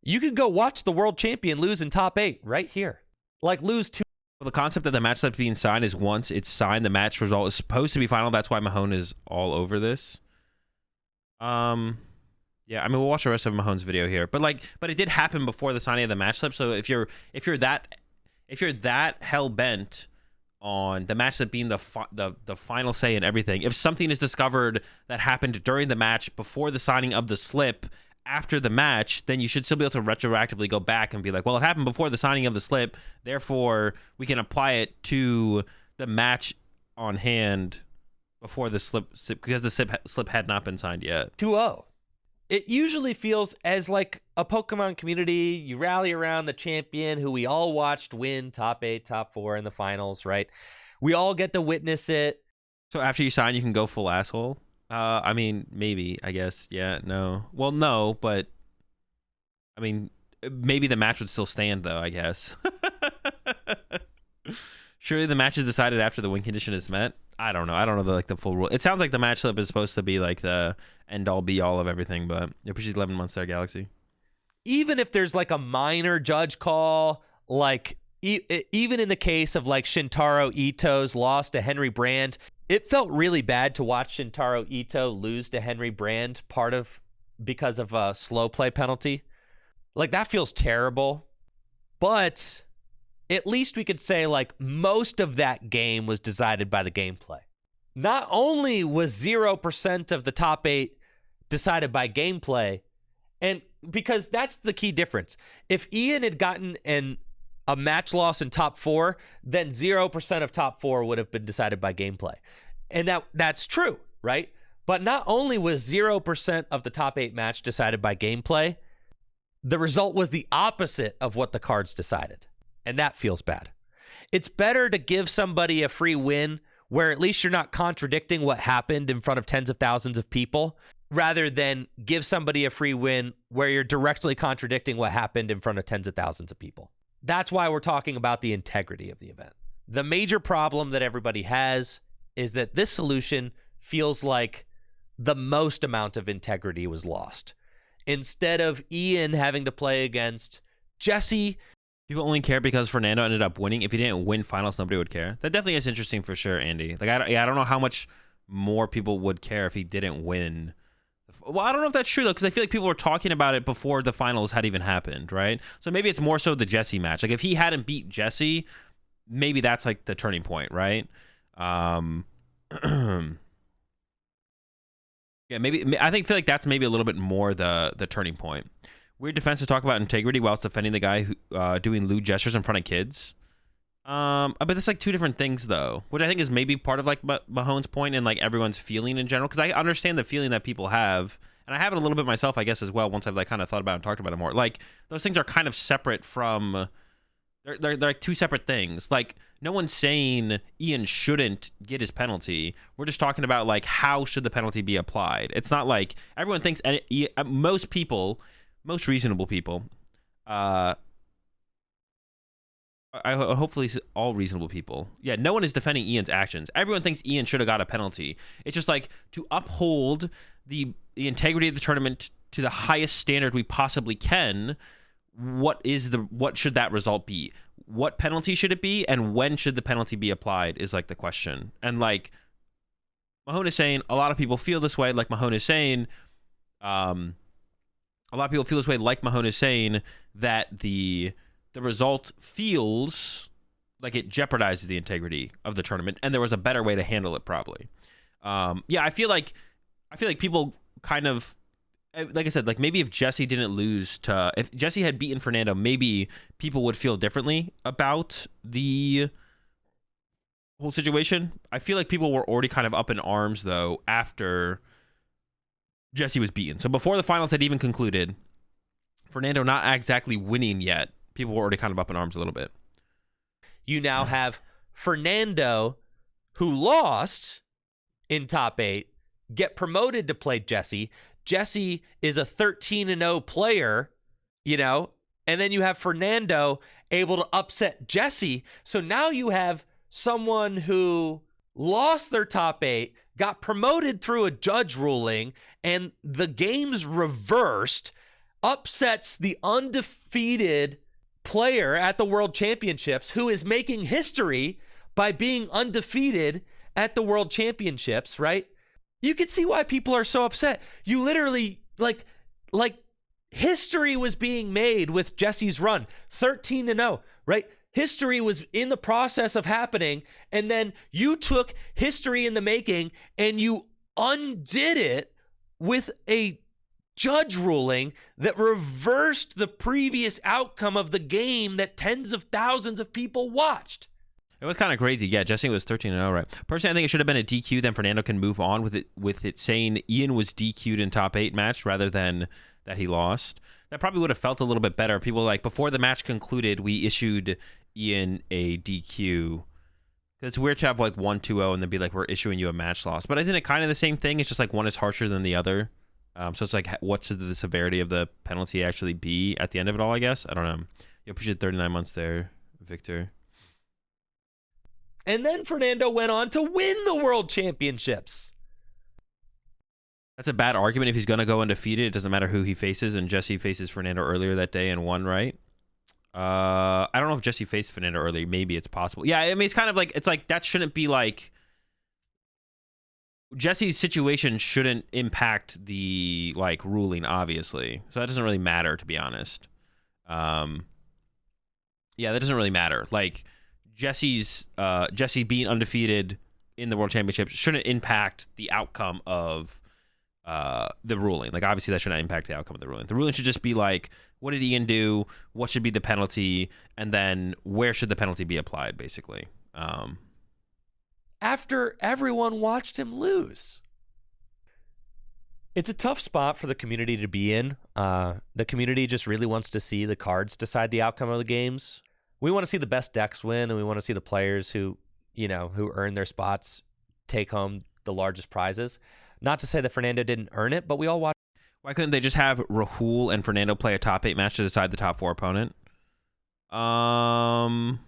You can go watch the world champion lose in top 8 right here. Like, lose to... Well, the concept that the match slip being signed is once it's signed, the match result is supposed to be final. That's why Mahone is all over this. Yeah, I mean, we'll watch the rest of Mahone's video here, but it did happen before the signing of the match slip. So if you're that hell bent on the match slip being the final say and everything, if something is discovered that happened during the match before the signing of the slip after the match, then you should still be able to retroactively go back and be like, well, it happened before the signing of the slip, therefore we can apply it to the match on hand before the slip because the slip had not been signed yet. 2-0. It usually feels as like a Pokemon community, you rally around the champion who we all watched win top 8, top 4 in the finals, right? We all get to witness it. So after you sign, you can go full asshole? I mean, maybe, I guess. Yeah, no. Well, no, but I mean, maybe the match would still stand, though, I guess. Surely the match is decided after the win condition is met. I don't know. I don't know the full rule. It sounds like the match slip is supposed to be like the end all be all of everything, but I appreciate 11 months there, Galaxy. Even if there's like a minor judge call, like even in the case of like Shintaro Ito's loss to Henry Brand, it felt really bad to watch Shintaro Ito lose to Henry Brand, because of a slow play penalty. Like, that feels terrible. But at least we could say like most of that game was decided by the gameplay. Not only was 0% of the top 8 decided by gameplay, and because that's the key difference. If Ian had gotten a match loss in top 4, then 0% of top 4 would have been decided by gameplay. And that's true, right? But not only was 0% of the top 8 match decided by gameplay, the result was the opposite of what the cards decided. And that feels bad. It's better to give somebody a free win where at least you're not contradicting what happened in front of tens of thousands of people, rather than give somebody a free win where you're directly contradicting what happened in front of tens of thousands of people. That's why we're talking about the integrity of the event. The major problem that everybody has is that this solution feels like the most amount of integrity was lost. Instead of Ian having to play against Jesse, people only care because Fernando ended up winning. If he didn't win finals, nobody would care. That definitely is interesting for sure, Andy. Like, I don't know how much more people would care if he didn't win. Well, I don't know if that's true, though, because I feel like people were talking about it before the finals had even happened, right? So maybe it's more so the Jesse match. Like, if he hadn't beat Jesse, maybe that's, like, the turning point, right? Yeah, maybe. I feel like that's maybe a little bit more the turning point. Weird defense to talk about integrity whilst defending the guy who doing lewd gestures in front of kids. But it's like two different things, though, which I think is maybe part of like Mahone's point and like everyone's feeling in general, because I understand the feeling that people have, and I have it a little bit myself, I guess, as well. Once I've like kind of thought about it and talked about it more, like those things are kind of separate from. They're like two separate things. Like, no one's saying Ian shouldn't get his penalty. We're just talking about like how should the penalty be applied. It's not like everyone thinks, and most people, most reasonable people, hopefully all reasonable people. Yeah, no one is defending Ian's actions. Everyone thinks Ian should have got a penalty. It's just like to uphold the integrity of the tournament to the highest standard we possibly can. What should that result be? What penalty should it be, and when should the penalty be applied is like the question. And like Mahone is saying, a lot of people feel this way. Like Mahone is saying, a lot of people feel this way. Like Mahone is saying that the result feels like it jeopardizes the integrity of the tournament, and there was a better way to handle it, probably. Yeah, I feel like people kind of, like I said, like maybe if Jesse didn't lose to, if Jesse had beaten Fernando, maybe people would feel differently about the whole situation. I feel like people were already kind of up in arms, though, after Jesse was beaten. So before the finals had even concluded, Fernando not exactly winning yet, people were already kind of up in arms a little bit. You now have Fernando, who lost in top 8, get promoted to play Jesse. Jesse is a 13-0 player, you know, and then you have Fernando able to upset Jesse. So now you have someone who lost their top 8, got promoted through a judge ruling, and the game's reversed, upsets the undefeated player at the World Championships who is making history by being undefeated at the World Championships, right? You can see why people are so upset. You literally, like history was being made with Jesse's run, 13-0, right? History was in the process of happening, and then you took history in the making and you undid it with a judge ruling that reversed the previous outcome of the game that tens of thousands of people watched. It was kind of crazy. Yeah, Jesse was 13-0, right? Personally, I think it should have been a DQ. Then Fernando can move on with it saying Ian was DQ'd in top 8 match rather than that he lost. That probably would have felt a little bit better. People like, before the match concluded, we issued Ian a DQ. Because it's weird to have like 1-2-0 and then be like, we're issuing you a match loss. But isn't it kind of the same thing? It's just like one is harsher than the other. So it's like, what should the severity of the penalty actually be at the end of it all, I guess? I don't know. You appreciate 39 months there, Victor. And then Fernando went on to win the World Championships. That's a bad argument if he's going to go undefeated. It doesn't matter who he faces, and Jesse faces Fernando earlier that day and won, right? I don't know if Jesse faced Fernando earlier. Maybe it's possible. Yeah, I mean, it's kind of like, it's like that shouldn't be like, Jesse's situation shouldn't impact the like ruling, obviously. So that doesn't really matter, to be honest. Yeah, that doesn't really matter. Like Jesse being undefeated in the World Championships shouldn't impact the outcome of the ruling. Like obviously that shouldn't impact the outcome of the ruling. The ruling should just be like, what did Ian do? What should be the penalty? And then where should the penalty be applied, basically. After everyone watched him lose. It's a tough spot for the community to be in. The community just really wants to see the cards decide the outcome of the games. We want to see the best decks win, and we want to see the players who earn their spots take home the largest prizes. Not to say that Fernando didn't earn it, but we all watched. Why couldn't they just have Rahul and Fernando play a top 8 match to decide the top 4 opponent? Well,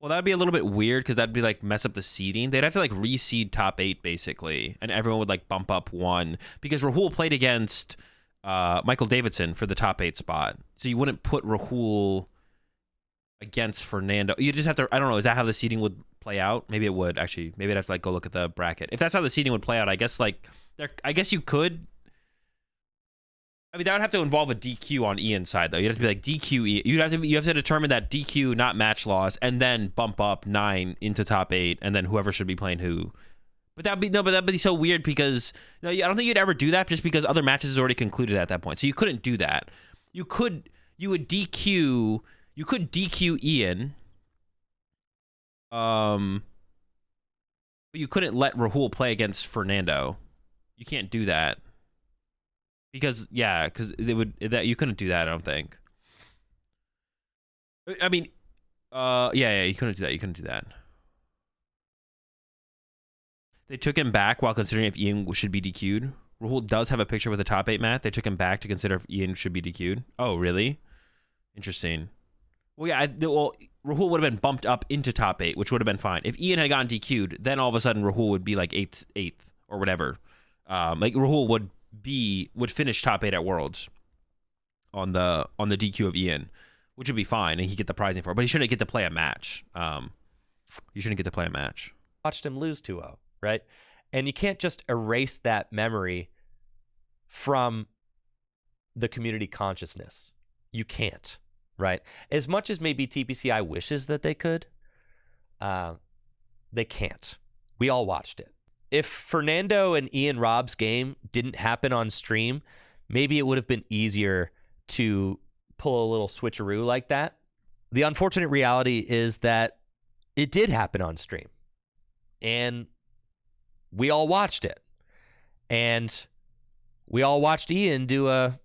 that'd be a little bit weird because that'd be like mess up the seeding. They'd have to like reseed top 8 basically, and everyone would like bump up one because Rahul played against Michael Davidson for the top 8 spot. So you wouldn't put Rahul against Fernando. You just have to. I don't know. Is that how the seeding would play out? Maybe it would actually. Maybe I'd have to like go look at the bracket. If that's how the seeding would play out, I guess like I guess you could. I mean, that would have to involve a DQ on Ian's side, though. You'd have to be like DQ Ian. You have to determine that DQ, not match loss, and then bump up 9 into top 8, and then whoever should be playing who. But that'd be so weird because I don't think you'd ever do that just because other matches is already concluded at that point. So you couldn't do that. You could DQ Ian. But you couldn't let Rahul play against Fernando. You can't do that. Because you couldn't do that, I don't think. I mean, you couldn't do that. You couldn't do that. They took him back while considering if Ian should be DQ'd. Rahul does have a picture with a top 8 mat. They took him back to consider if Ian should be DQ'd. Oh, really? Interesting. Well, yeah, Rahul would have been bumped up into top 8, which would have been fine. If Ian had gotten DQ'd, then all of a sudden Rahul would be like 8th or whatever. Like Rahul would finish top 8 at Worlds on the DQ of Ian, which would be fine, and he'd get the prizing for it. But he shouldn't get to play a match. Watched him lose 2-0, right? And you can't just erase that memory from the community consciousness. You can't, right? As much as maybe TPCI wishes that they could, they can't. We all watched it. If Fernando and Ian Robb's game didn't happen on stream, maybe it would have been easier to pull a little switcheroo like that. The unfortunate reality is that it did happen on stream, and we all watched it. And we all watched Ian do a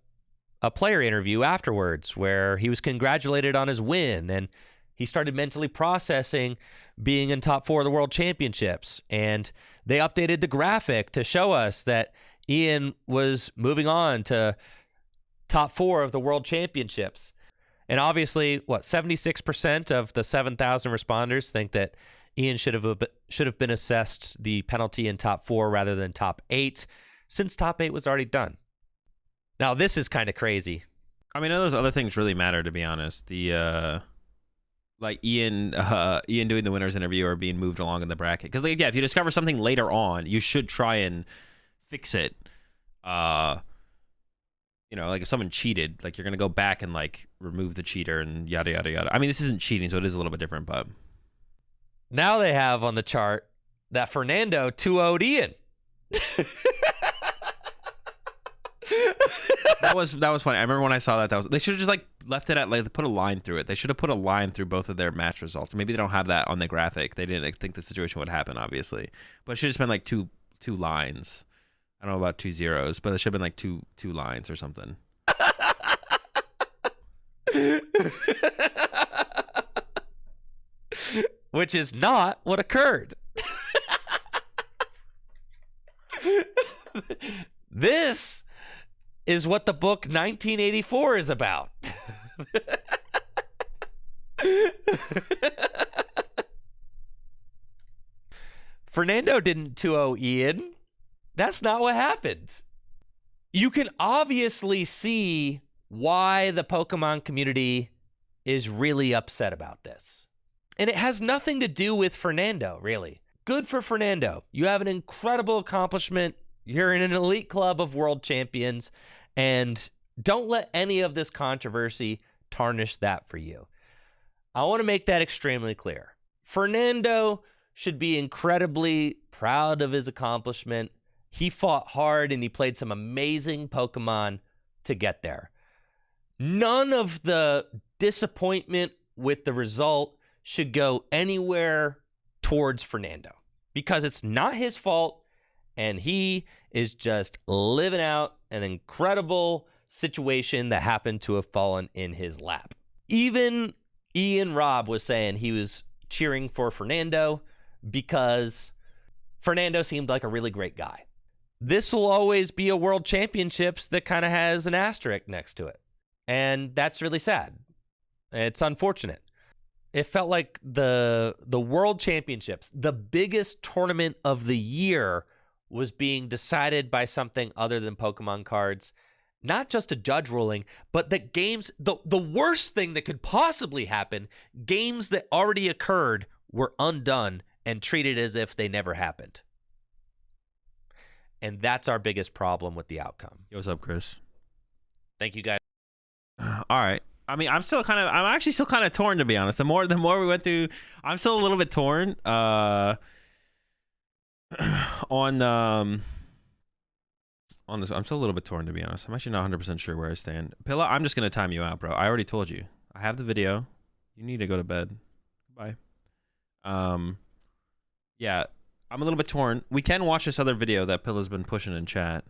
player interview afterwards where he was congratulated on his win, and he started mentally processing being in top 4 of the World Championships. And they updated the graphic to show us that Ian was moving on to top 4 of the World Championships. And obviously, 76% of the 7,000 responders think that Ian should have been assessed the penalty in top 4 rather than top 8, since top 8 was already done. Now, this is kind of crazy. I mean, those other things really matter, to be honest. The like Ian doing the winner's interview or being moved along in the bracket. Because, if you discover something later on, you should try and fix it. Like if someone cheated, like you're going to go back and like remove the cheater and yada, yada, yada. I mean, this isn't cheating, so it is a little bit different, but. Now they have on the chart that Fernando 2-0'd Ian. That was funny. I remember when I saw that they should have just like left it at like put a line through it. They should have put a line through both of their match results. Maybe they don't have that on the graphic. They didn't think the situation would happen, obviously, but it should have just been like two lines. I don't know about 2 zeros, but it should have been like two lines or something. Which is not what occurred. This is what the book 1984 is about. Fernando didn't 2-0 Ian. That's not what happened. You can obviously see why the Pokemon community is really upset about this. And it has nothing to do with Fernando, really. Good for Fernando. You have an incredible accomplishment. You're in an elite club of world champions, and don't let any of this controversy tarnish that for you. I want to make that extremely clear. Fernando should be incredibly proud of his accomplishment. He fought hard and he played some amazing Pokemon to get there. None of the disappointment with the result should go anywhere towards Fernando because it's not his fault and he is just living out an incredible situation that happened to have fallen in his lap. Even Ian Robb was saying he was cheering for Fernando because Fernando seemed like a really great guy. This will always be a World Championships that kind of has an asterisk next to it. And that's really sad. It's unfortunate. It felt like the World Championships, the biggest tournament of the year, was being decided by something other than Pokemon cards. Not just a judge ruling, but that games, the worst thing that could possibly happen, games that already occurred were undone and treated as if they never happened. And that's our biggest problem with the outcome. Yo, what's up, Chris? Thank you, guys. All right. I mean, I'm actually still kind of torn, to be honest. The more we went through, I'm still a little bit torn on this. I'm still a little bit torn, to be honest. I'm actually not 100% sure where I stand. Pilla, I'm just going to time you out, bro. I already told you. I have the video. You need to go to bed. Bye. Yeah, I'm a little bit torn. We can watch this other video that Pilla's been pushing in chat.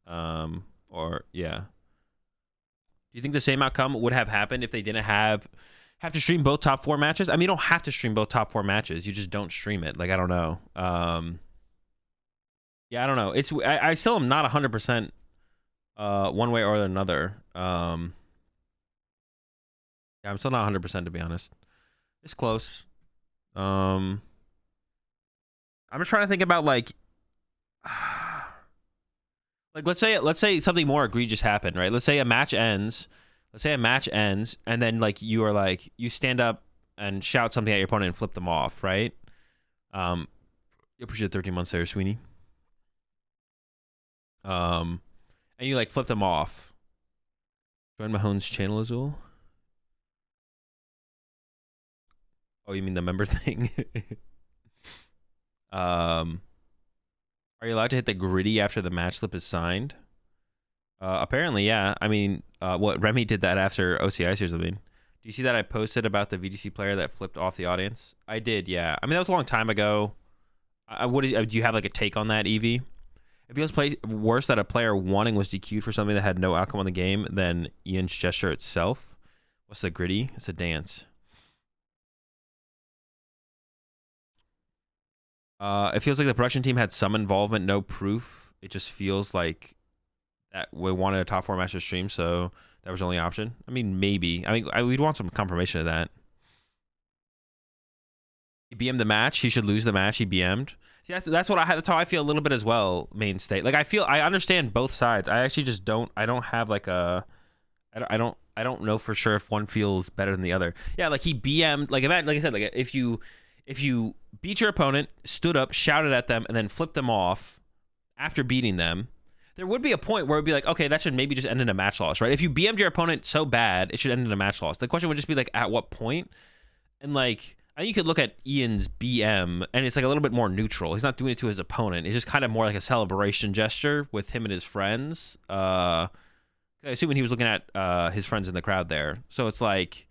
Yeah. Do you think the same outcome would have happened if they didn't have to stream both top 4 matches? I mean, you don't have to stream both top 4 matches. You just don't stream it. Like, I don't know. Yeah, I don't know. I still am not 100% one way or another. Yeah, I'm still not 100%, to be honest. It's close. I'm just trying to think about like let's say something more egregious happened, right? Let's say a match ends, and then like you are like you stand up and shout something at your opponent and flip them off, right? You appreciate 13 months there, Sweeney. And you like flip them off. Join Mahone's channel, Azul. Oh, you mean the member thing? Are you allowed to hit the gritty after the match slip is signed? Apparently, yeah. I mean, what Remy did that after OCI series. I mean, do you see that I posted about the VGC player that flipped off the audience? I did, yeah. I mean, that was a long time ago. Do you have like a take on that, Evie? It feels worse that a player wanting was DQ'd for something that had no outcome on the game than Ian's gesture itself. What's the gritty? It's a dance. It feels like the production team had some involvement, no proof. It just feels like that we wanted a top 4 match to stream, so that was the only option. I mean, maybe. I mean, we'd want some confirmation of that. He BM'd the match. He should lose the match. He BM'd. See, that's how I feel a little bit as well. Mainstay. Like I understand both sides. I actually just don't. I don't have like a. I don't know for sure if one feels better than the other. Yeah, like he BM'd. Like I said, like if you beat your opponent, stood up, shouted at them, and then flipped them off after beating them, there would be a point where it would be like, okay, that should maybe just end in a match loss, right? If you BM'd your opponent so bad, it should end in a match loss. The question would just be like, at what point? And like, I think you could look at Ian's BM, and it's like a little bit more neutral. He's not doing it to his opponent. It's just kind of more like a celebration gesture with him and his friends. Assuming he was looking at his friends in the crowd there. So it's like,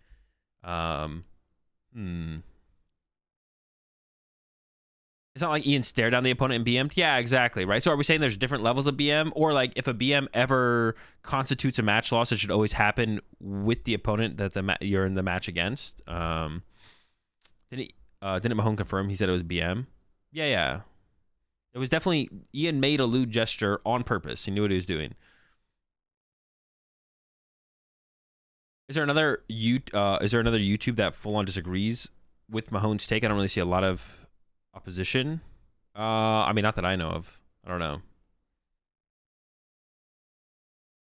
It's not like Ian stared down the opponent and BM'd. Yeah, exactly, right? So are we saying there's different levels of BM? Or like if a BM ever constitutes a match loss, it should always happen with the opponent that you're in the match against? Didn't Mahone confirm he said it was BM? Yeah. It was definitely... Ian made a lewd gesture on purpose. He knew what he was doing. Is there another YouTube that full-on disagrees with Mahone's take? I don't really see a lot of opposition. I mean, not that I know of. I don't know.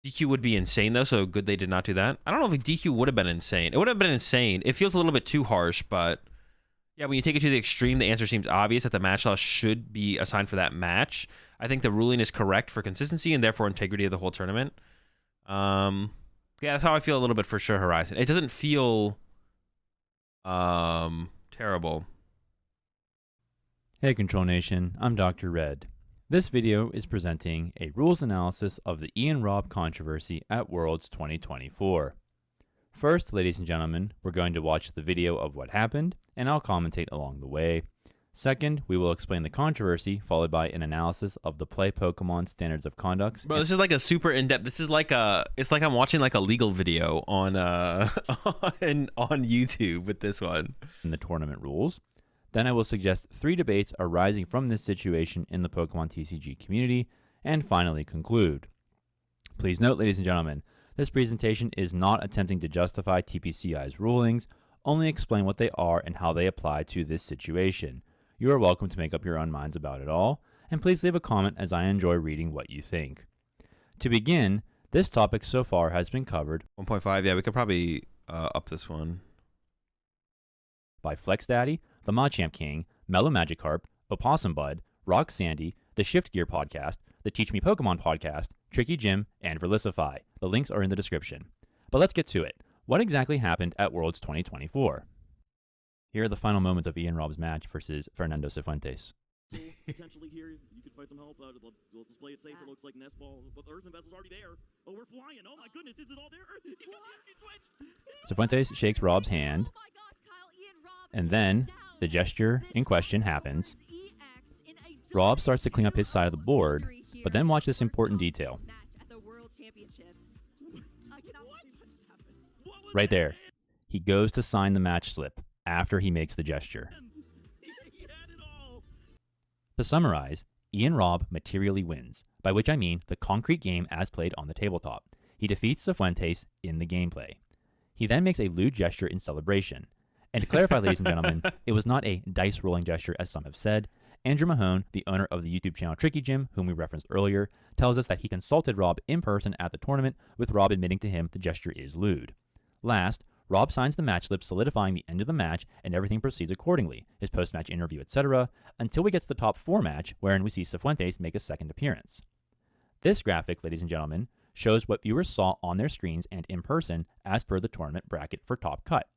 DQ would be insane though, so good they did not do that. I don't know if DQ would have been insane. It would have been insane. It feels a little bit too harsh, but yeah, when you take it to the extreme, the answer seems obvious that the match loss should be assigned for that match. I think the ruling is correct for consistency and therefore integrity of the whole tournament. Yeah, that's how I feel a little bit for sure, Horizon. It doesn't feel terrible. Hey Control Nation, I'm Dr. Red. This video is presenting a rules analysis of the Ian Robb controversy at Worlds 2024. First, ladies and gentlemen, we're going to watch the video of what happened, and I'll commentate along the way. Second, we will explain the controversy, followed by an analysis of the Play Pokemon Standards of Conduct. Bro, this is like a super in-depth. This is like it's like I'm watching like a legal video on on YouTube with this one. In the tournament rules. Then I will suggest 3 debates arising from this situation in the Pokemon TCG community, and finally conclude. Please note, ladies and gentlemen, this presentation is not attempting to justify TPCI's rulings, only explain what they are and how they apply to this situation. You are welcome to make up your own minds about it all, and please leave a comment as I enjoy reading what you think. To begin, this topic so far has been covered 1.5, yeah, we could probably up this one. By Flex Daddy, the Machamp King, Mellow Magikarp, Opossum Bud, Rock Sandy, the Shift Gear Podcast, the Teach Me Pokemon Podcast, Tricky Jim, and Verlisify. The links are in the description. But let's get to it. What exactly happened at Worlds 2024? Here are the final moments of Ian Robb's match versus Fernando Cifuentes. Potentially here, you could fight some help. We'll display it safe. It looks like Nest Ball, but the Earthen Vessel's already there. Oh, we're flying. Oh my goodness, is it all there? He's got the empty switch. Cifuentes shakes Robb's hand, and then the gesture in question happens. Robb starts to clean up his side of the board, but then watch this important detail. Right there. He goes to sign the match slip after he makes the gesture. To summarize, Ian Robb materially wins, by which I mean the concrete game as played on the tabletop. He defeats Cifuentes in the gameplay. He then makes a lewd gesture in celebration. And to clarify, ladies and gentlemen, it was not a dice rolling gesture as some have said. Andrew Mahone, the owner of the YouTube channel Tricky Jim, whom we referenced earlier, tells us that he consulted Robb in person at the tournament, with Robb admitting to him the gesture is lewd. Last, Robb signs the match slip, solidifying the end of the match, and everything proceeds accordingly, his post-match interview, etc., until we get to the top 4 match, wherein we see Cifuentes make a second appearance. This graphic, ladies and gentlemen, shows what viewers saw on their screens and in person as per the tournament bracket for top cut.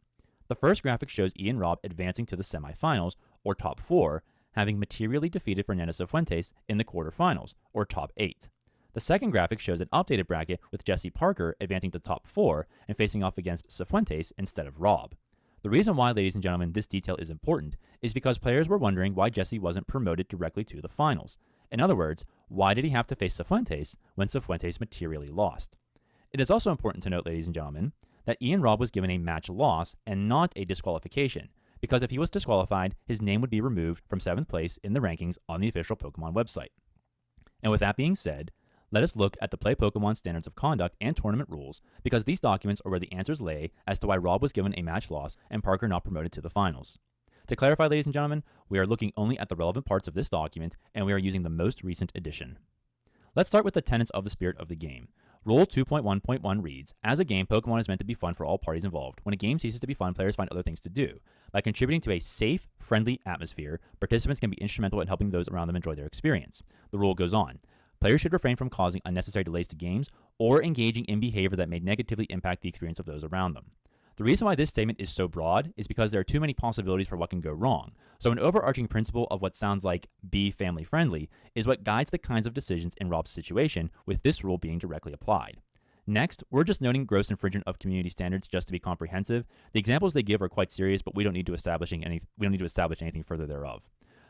The first graphic shows Ian Robb advancing to the semifinals, or top 4, having materially defeated Fernando Cifuentes in the quarterfinals, or top 8. The second graphic shows an updated bracket with Jesse Parker advancing to top 4 and facing off against Cifuentes instead of Robb. The reason why, ladies and gentlemen, this detail is important is because players were wondering why Jesse wasn't promoted directly to the finals. In other words, why did he have to face Cifuentes when Cifuentes materially lost? It is also important to note, ladies and gentlemen, that Ian Robb was given a match loss and not a disqualification, because if he was disqualified, his name would be removed from 7th place in the rankings on the official Pokemon website. And with that being said, let us look at the Play Pokemon Standards of Conduct and Tournament Rules, because these documents are where the answers lay as to why Robb was given a match loss and Parker not promoted to the finals. To clarify, ladies and gentlemen, we are looking only at the relevant parts of this document, and we are using the most recent edition. Let's start with the tenets of the spirit of the game. Rule 2.1.1 reads, as a game, Pokemon is meant to be fun for all parties involved. When a game ceases to be fun, players find other things to do. By contributing to a safe, friendly atmosphere, participants can be instrumental in helping those around them enjoy their experience. The rule goes on. Players should refrain from causing unnecessary delays to games or engaging in behavior that may negatively impact the experience of those around them. The reason why this statement is so broad is because there are too many possibilities for what can go wrong. So an overarching principle of what sounds like be family friendly is what guides the kinds of decisions in Robb's situation, with this rule being directly applied. Next, we're just noting gross infringement of community standards just to be comprehensive. The examples they give are quite serious, but we don't need to establish anything further thereof.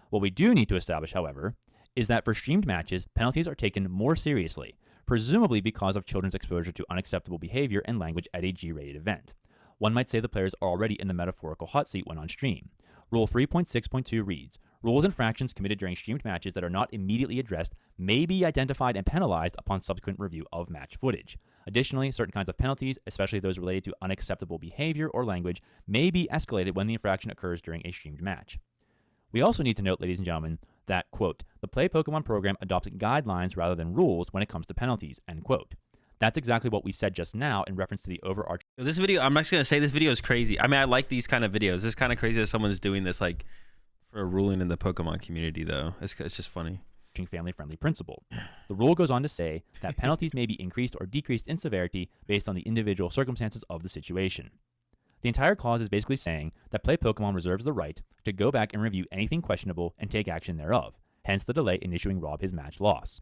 What we do need to establish, however, is that for streamed matches, penalties are taken more seriously, presumably because of children's exposure to unacceptable behavior and language at a G-rated event. One might say the players are already in the metaphorical hot seat when on stream. Rule 3.6.2 reads, rules and infractions committed during streamed matches that are not immediately addressed may be identified and penalized upon subsequent review of match footage. Additionally, certain kinds of penalties, especially those related to unacceptable behavior or language, may be escalated when the infraction occurs during a streamed match. We also need to note, ladies and gentlemen, that, quote, the Play Pokemon program adopts guidelines rather than rules when it comes to penalties, end quote. That's exactly what we said just now in reference to the overarching. This video, I'm just going to say this video is crazy. I mean, I like these kind of videos. It's kind of crazy that someone's doing this like for a ruling in the Pokemon community, though. It's just funny. Family-friendly principle. The rule goes on to say that penalties may be increased or decreased in severity based on the individual circumstances of the situation. The entire clause is basically saying that Play Pokemon reserves the right to go back and review anything questionable and take action thereof, hence the delay in issuing Robb his match loss.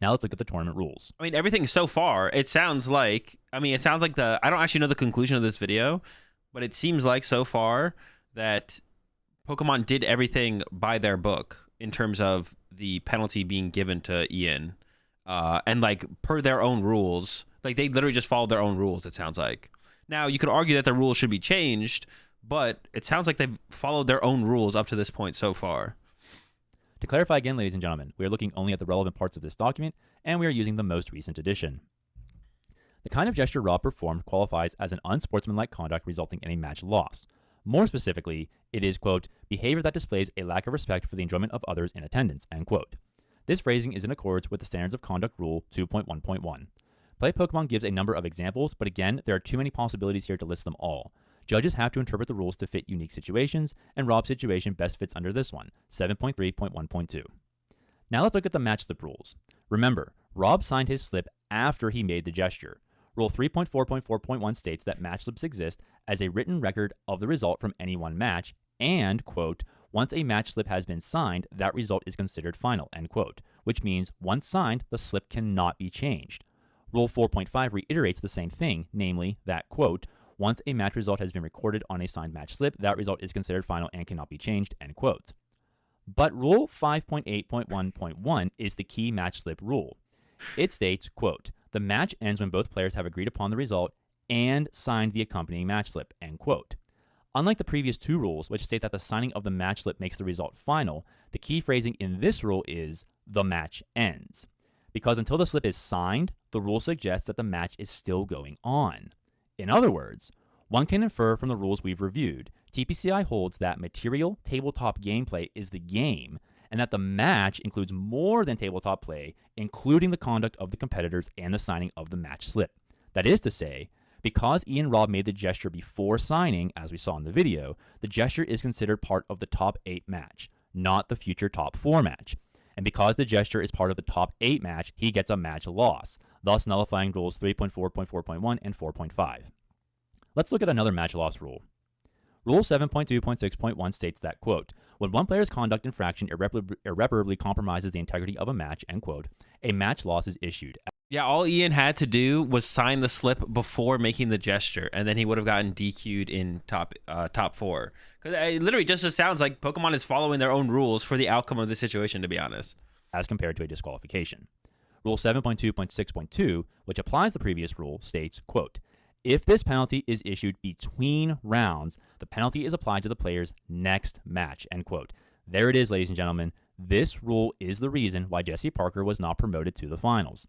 Now let's look at the tournament rules. I mean, everything so far, it sounds like I don't actually know the conclusion of this video, but it seems like so far that Pokemon did everything by their book in terms of the penalty being given to Ian. And like per their own rules, like they literally just followed their own rules, it sounds like. Now, you could argue that the rules should be changed, but it sounds like they've followed their own rules up to this point so far. To clarify again, ladies and gentlemen, we are looking only at the relevant parts of this document, and we are using the most recent edition. The kind of gesture Robb performed qualifies as an unsportsmanlike conduct resulting in a match loss. More specifically, it is, quote, behavior that displays a lack of respect for the enjoyment of others in attendance, end quote. This phrasing is in accordance with the Standards of Conduct Rule 2.1.1. Play Pokemon gives a number of examples, but again, there are too many possibilities here to list them all. Judges have to interpret the rules to fit unique situations, and Robb's situation best fits under this one, 7.3.1.2. Now let's look at the match slip rules. Remember, Robb signed his slip after he made the gesture. Rule 3.4.4.1 states that match slips exist as a written record of the result from any one match, and, quote, once a match slip has been signed, that result is considered final, end quote, which means once signed, the slip cannot be changed. Rule 4.5 reiterates the same thing, namely that, quote, once a match result has been recorded on a signed match slip, that result is considered final and cannot be changed, end quote. But Rule 5.8.1.1 is the key match slip rule. It states, quote, the match ends when both players have agreed upon the result and signed the accompanying match slip, end quote. Unlike the previous two rules, which state that the signing of the match slip makes the result final, the key phrasing in this rule is, the match ends. Because until the slip is signed, the rule suggests that the match is still going on. In other words, one can infer from the rules we've reviewed, TPCI holds that material tabletop gameplay is the game, and that the match includes more than tabletop play, including the conduct of the competitors and the signing of the match slip. That is to say, because Ian Robb made the gesture before signing, as we saw in the video, the gesture is considered part of the top 8 match, not the future top 4 match. And because the gesture is part of the top 8 match, he gets a match loss, thus nullifying rules 3.4.4.1 and 4.5. Let's look at another match loss rule. Rule 7.2.6.1 states that, quote, when one player's conduct infraction irreparably compromises the integrity of a match, end quote, a match loss is issued. Yeah, all Ian had to do was sign the slip before making the gesture, and then he would have gotten DQ'd in top 4. Because it literally just sounds like Pokemon is following their own rules for the outcome of the situation, to be honest. As compared to a disqualification. Rule 7.2.6.2, which applies the previous rule, states, quote, if this penalty is issued between rounds, the penalty is applied to the player's next match, end quote. There it is, ladies and gentlemen. This rule is the reason why Jesse Parker was not promoted to the finals.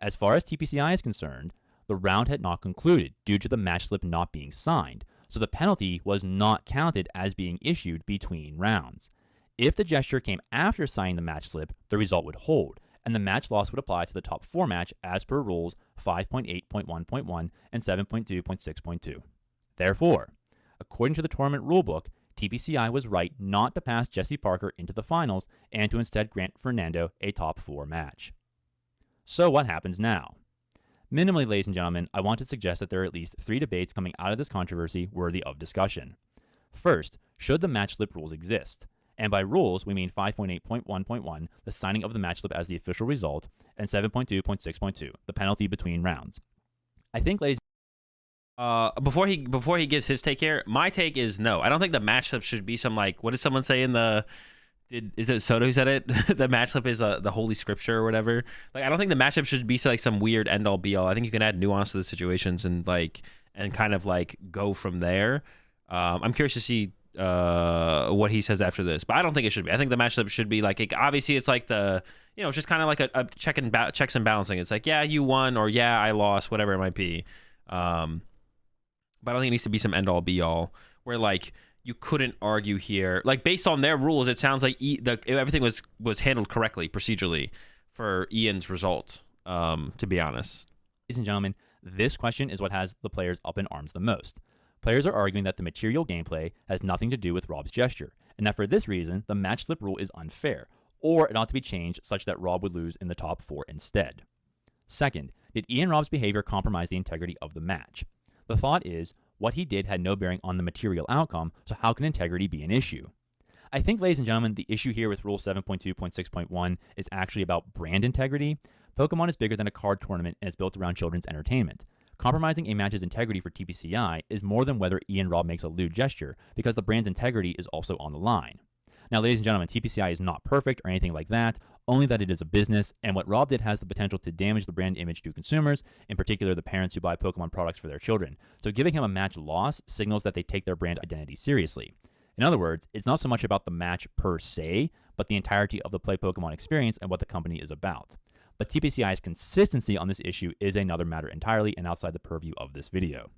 As far as TPCI is concerned, the round had not concluded due to the match slip not being signed, so the penalty was not counted as being issued between rounds. If the gesture came after signing the match slip, the result would hold, and the match loss would apply to the top 4 match as per rules 5.8.1.1 and 7.2.6.2. Therefore, according to the tournament rulebook, TPCI was right not to pass Jesse Parker into the finals and to instead grant Fernando a top 4 match. So what happens now? Minimally, ladies and gentlemen, I want to suggest that there are at least 3 debates coming out of this controversy worthy of discussion. First, should the match slip rules exist? And by rules, we mean 5.8.1.1, the signing of the match slip as the official result, and 7.2.6.2, the penalty between rounds. I think, ladies. Before he gives his take here, my take is no. I don't think the match slip should be some like, what did someone say in the? Is it Soto who said it? The match slip is the holy scripture or whatever. Like, I don't think the match slip should be like some weird end all be all. I think you can add nuance to the situations and kind of like go from there. I'm curious to see what he says after this, but I don't think it should be. I think the match slip should be like, obviously it's like it's just kind of like a checks and balancing. It's like, yeah, you won, or yeah, I lost, whatever it might be. But I don't think it needs to be some end all be all where like you couldn't argue here. Like based on their rules, it sounds like everything was handled correctly procedurally for Ian's result. To be honest, Ladies and gentlemen, this question is what has the players up in arms the most. Players are arguing that the material gameplay has nothing to do with Robb's gesture, and that for this reason, the match slip rule is unfair, or it ought to be changed such that Robb would lose in the top 4 instead. Second, did Ian Robb's behavior compromise the integrity of the match? The thought is, what he did had no bearing on the material outcome, so how can integrity be an issue? I think, ladies and gentlemen, the issue here with Rule 7.2.6.1 is actually about brand integrity. Pokemon is bigger than a card tournament and is built around children's entertainment. Compromising a match's integrity for TPCI is more than whether Ian Robb makes a lewd gesture, because the brand's integrity is also on the line. Now, ladies and gentlemen, TPCI is not perfect or anything like that, only that it is a business, and what Robb did has the potential to damage the brand image to consumers, in particular the parents who buy Pokemon products for their children. So giving him a match loss signals that they take their brand identity seriously. In other words, it's not so much about the match per se, but the entirety of the Play Pokemon experience and what the company is about. But TPCI's consistency on this issue is another matter entirely and outside the purview of this video.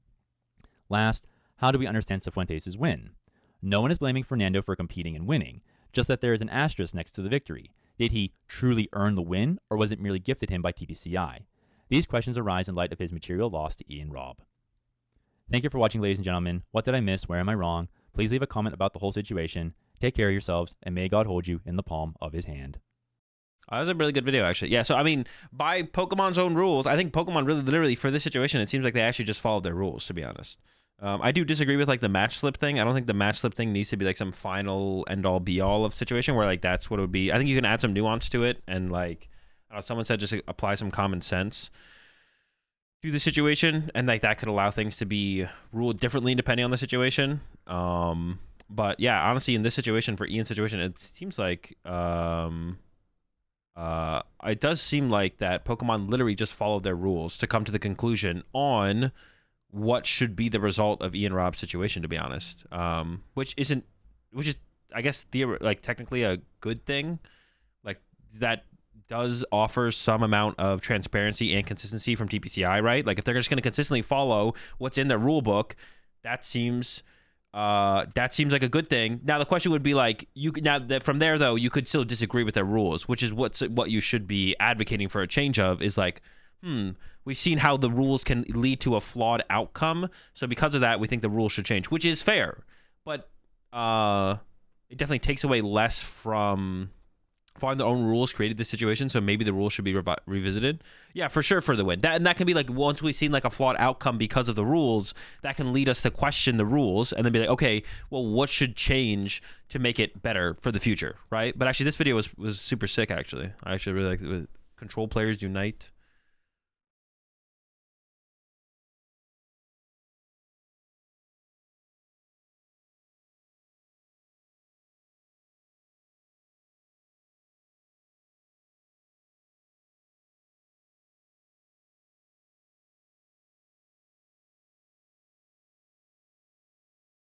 Last, how do we understand Cifuentes' win? No one is blaming Fernando for competing and winning, just that there is an asterisk next to the victory. Did he truly earn the win, or was it merely gifted him by TPCI? These questions arise in light of his material loss to Ian Robb. Thank you for watching, ladies and gentlemen. What did I miss? Where am I wrong? Please leave a comment about the whole situation. Take care of yourselves, and may God hold you in the palm of his hand. that was a really good video, actually. Yeah, so I mean, by Pokemon's own rules, I think Pokemon really, literally, for this situation, it seems like they actually just followed their rules, to be honest. I do disagree with like the match slip thing. I don't think the match slip thing needs to be like some final end all be all of situation where like that's what it would be. I think you can add some nuance to it, and like someone said, just apply some common sense to the situation, and like that could allow things to be ruled differently depending on the situation. But yeah, honestly, in this situation, for Ian's situation, it seems like it does seem like that Pokemon literally just followed their rules to come to the conclusion on what should be the result of Ian Robb's situation, to be honest. Which is I guess like technically a good thing. Like that does offer some amount of transparency and consistency from TPCI, right? Like if they're just going to consistently follow what's in their rule book, that seems like a good thing. Now the question would be like, from there though, you could still disagree with their rules, which is what you should be advocating for a change of, is like, we've seen how the rules can lead to a flawed outcome, so because of that we think the rules should change, which is fair, but it definitely takes away less from following their own rules created this situation, so maybe the rules should be revisited. Yeah, for sure, for the win. That can be like, once we've seen like a flawed outcome because of the rules, that can lead us to question the rules and then be like, okay, well, what should change to make it better for the future, right? But actually, this video was super sick, actually. I actually really like it. Control Players Unite.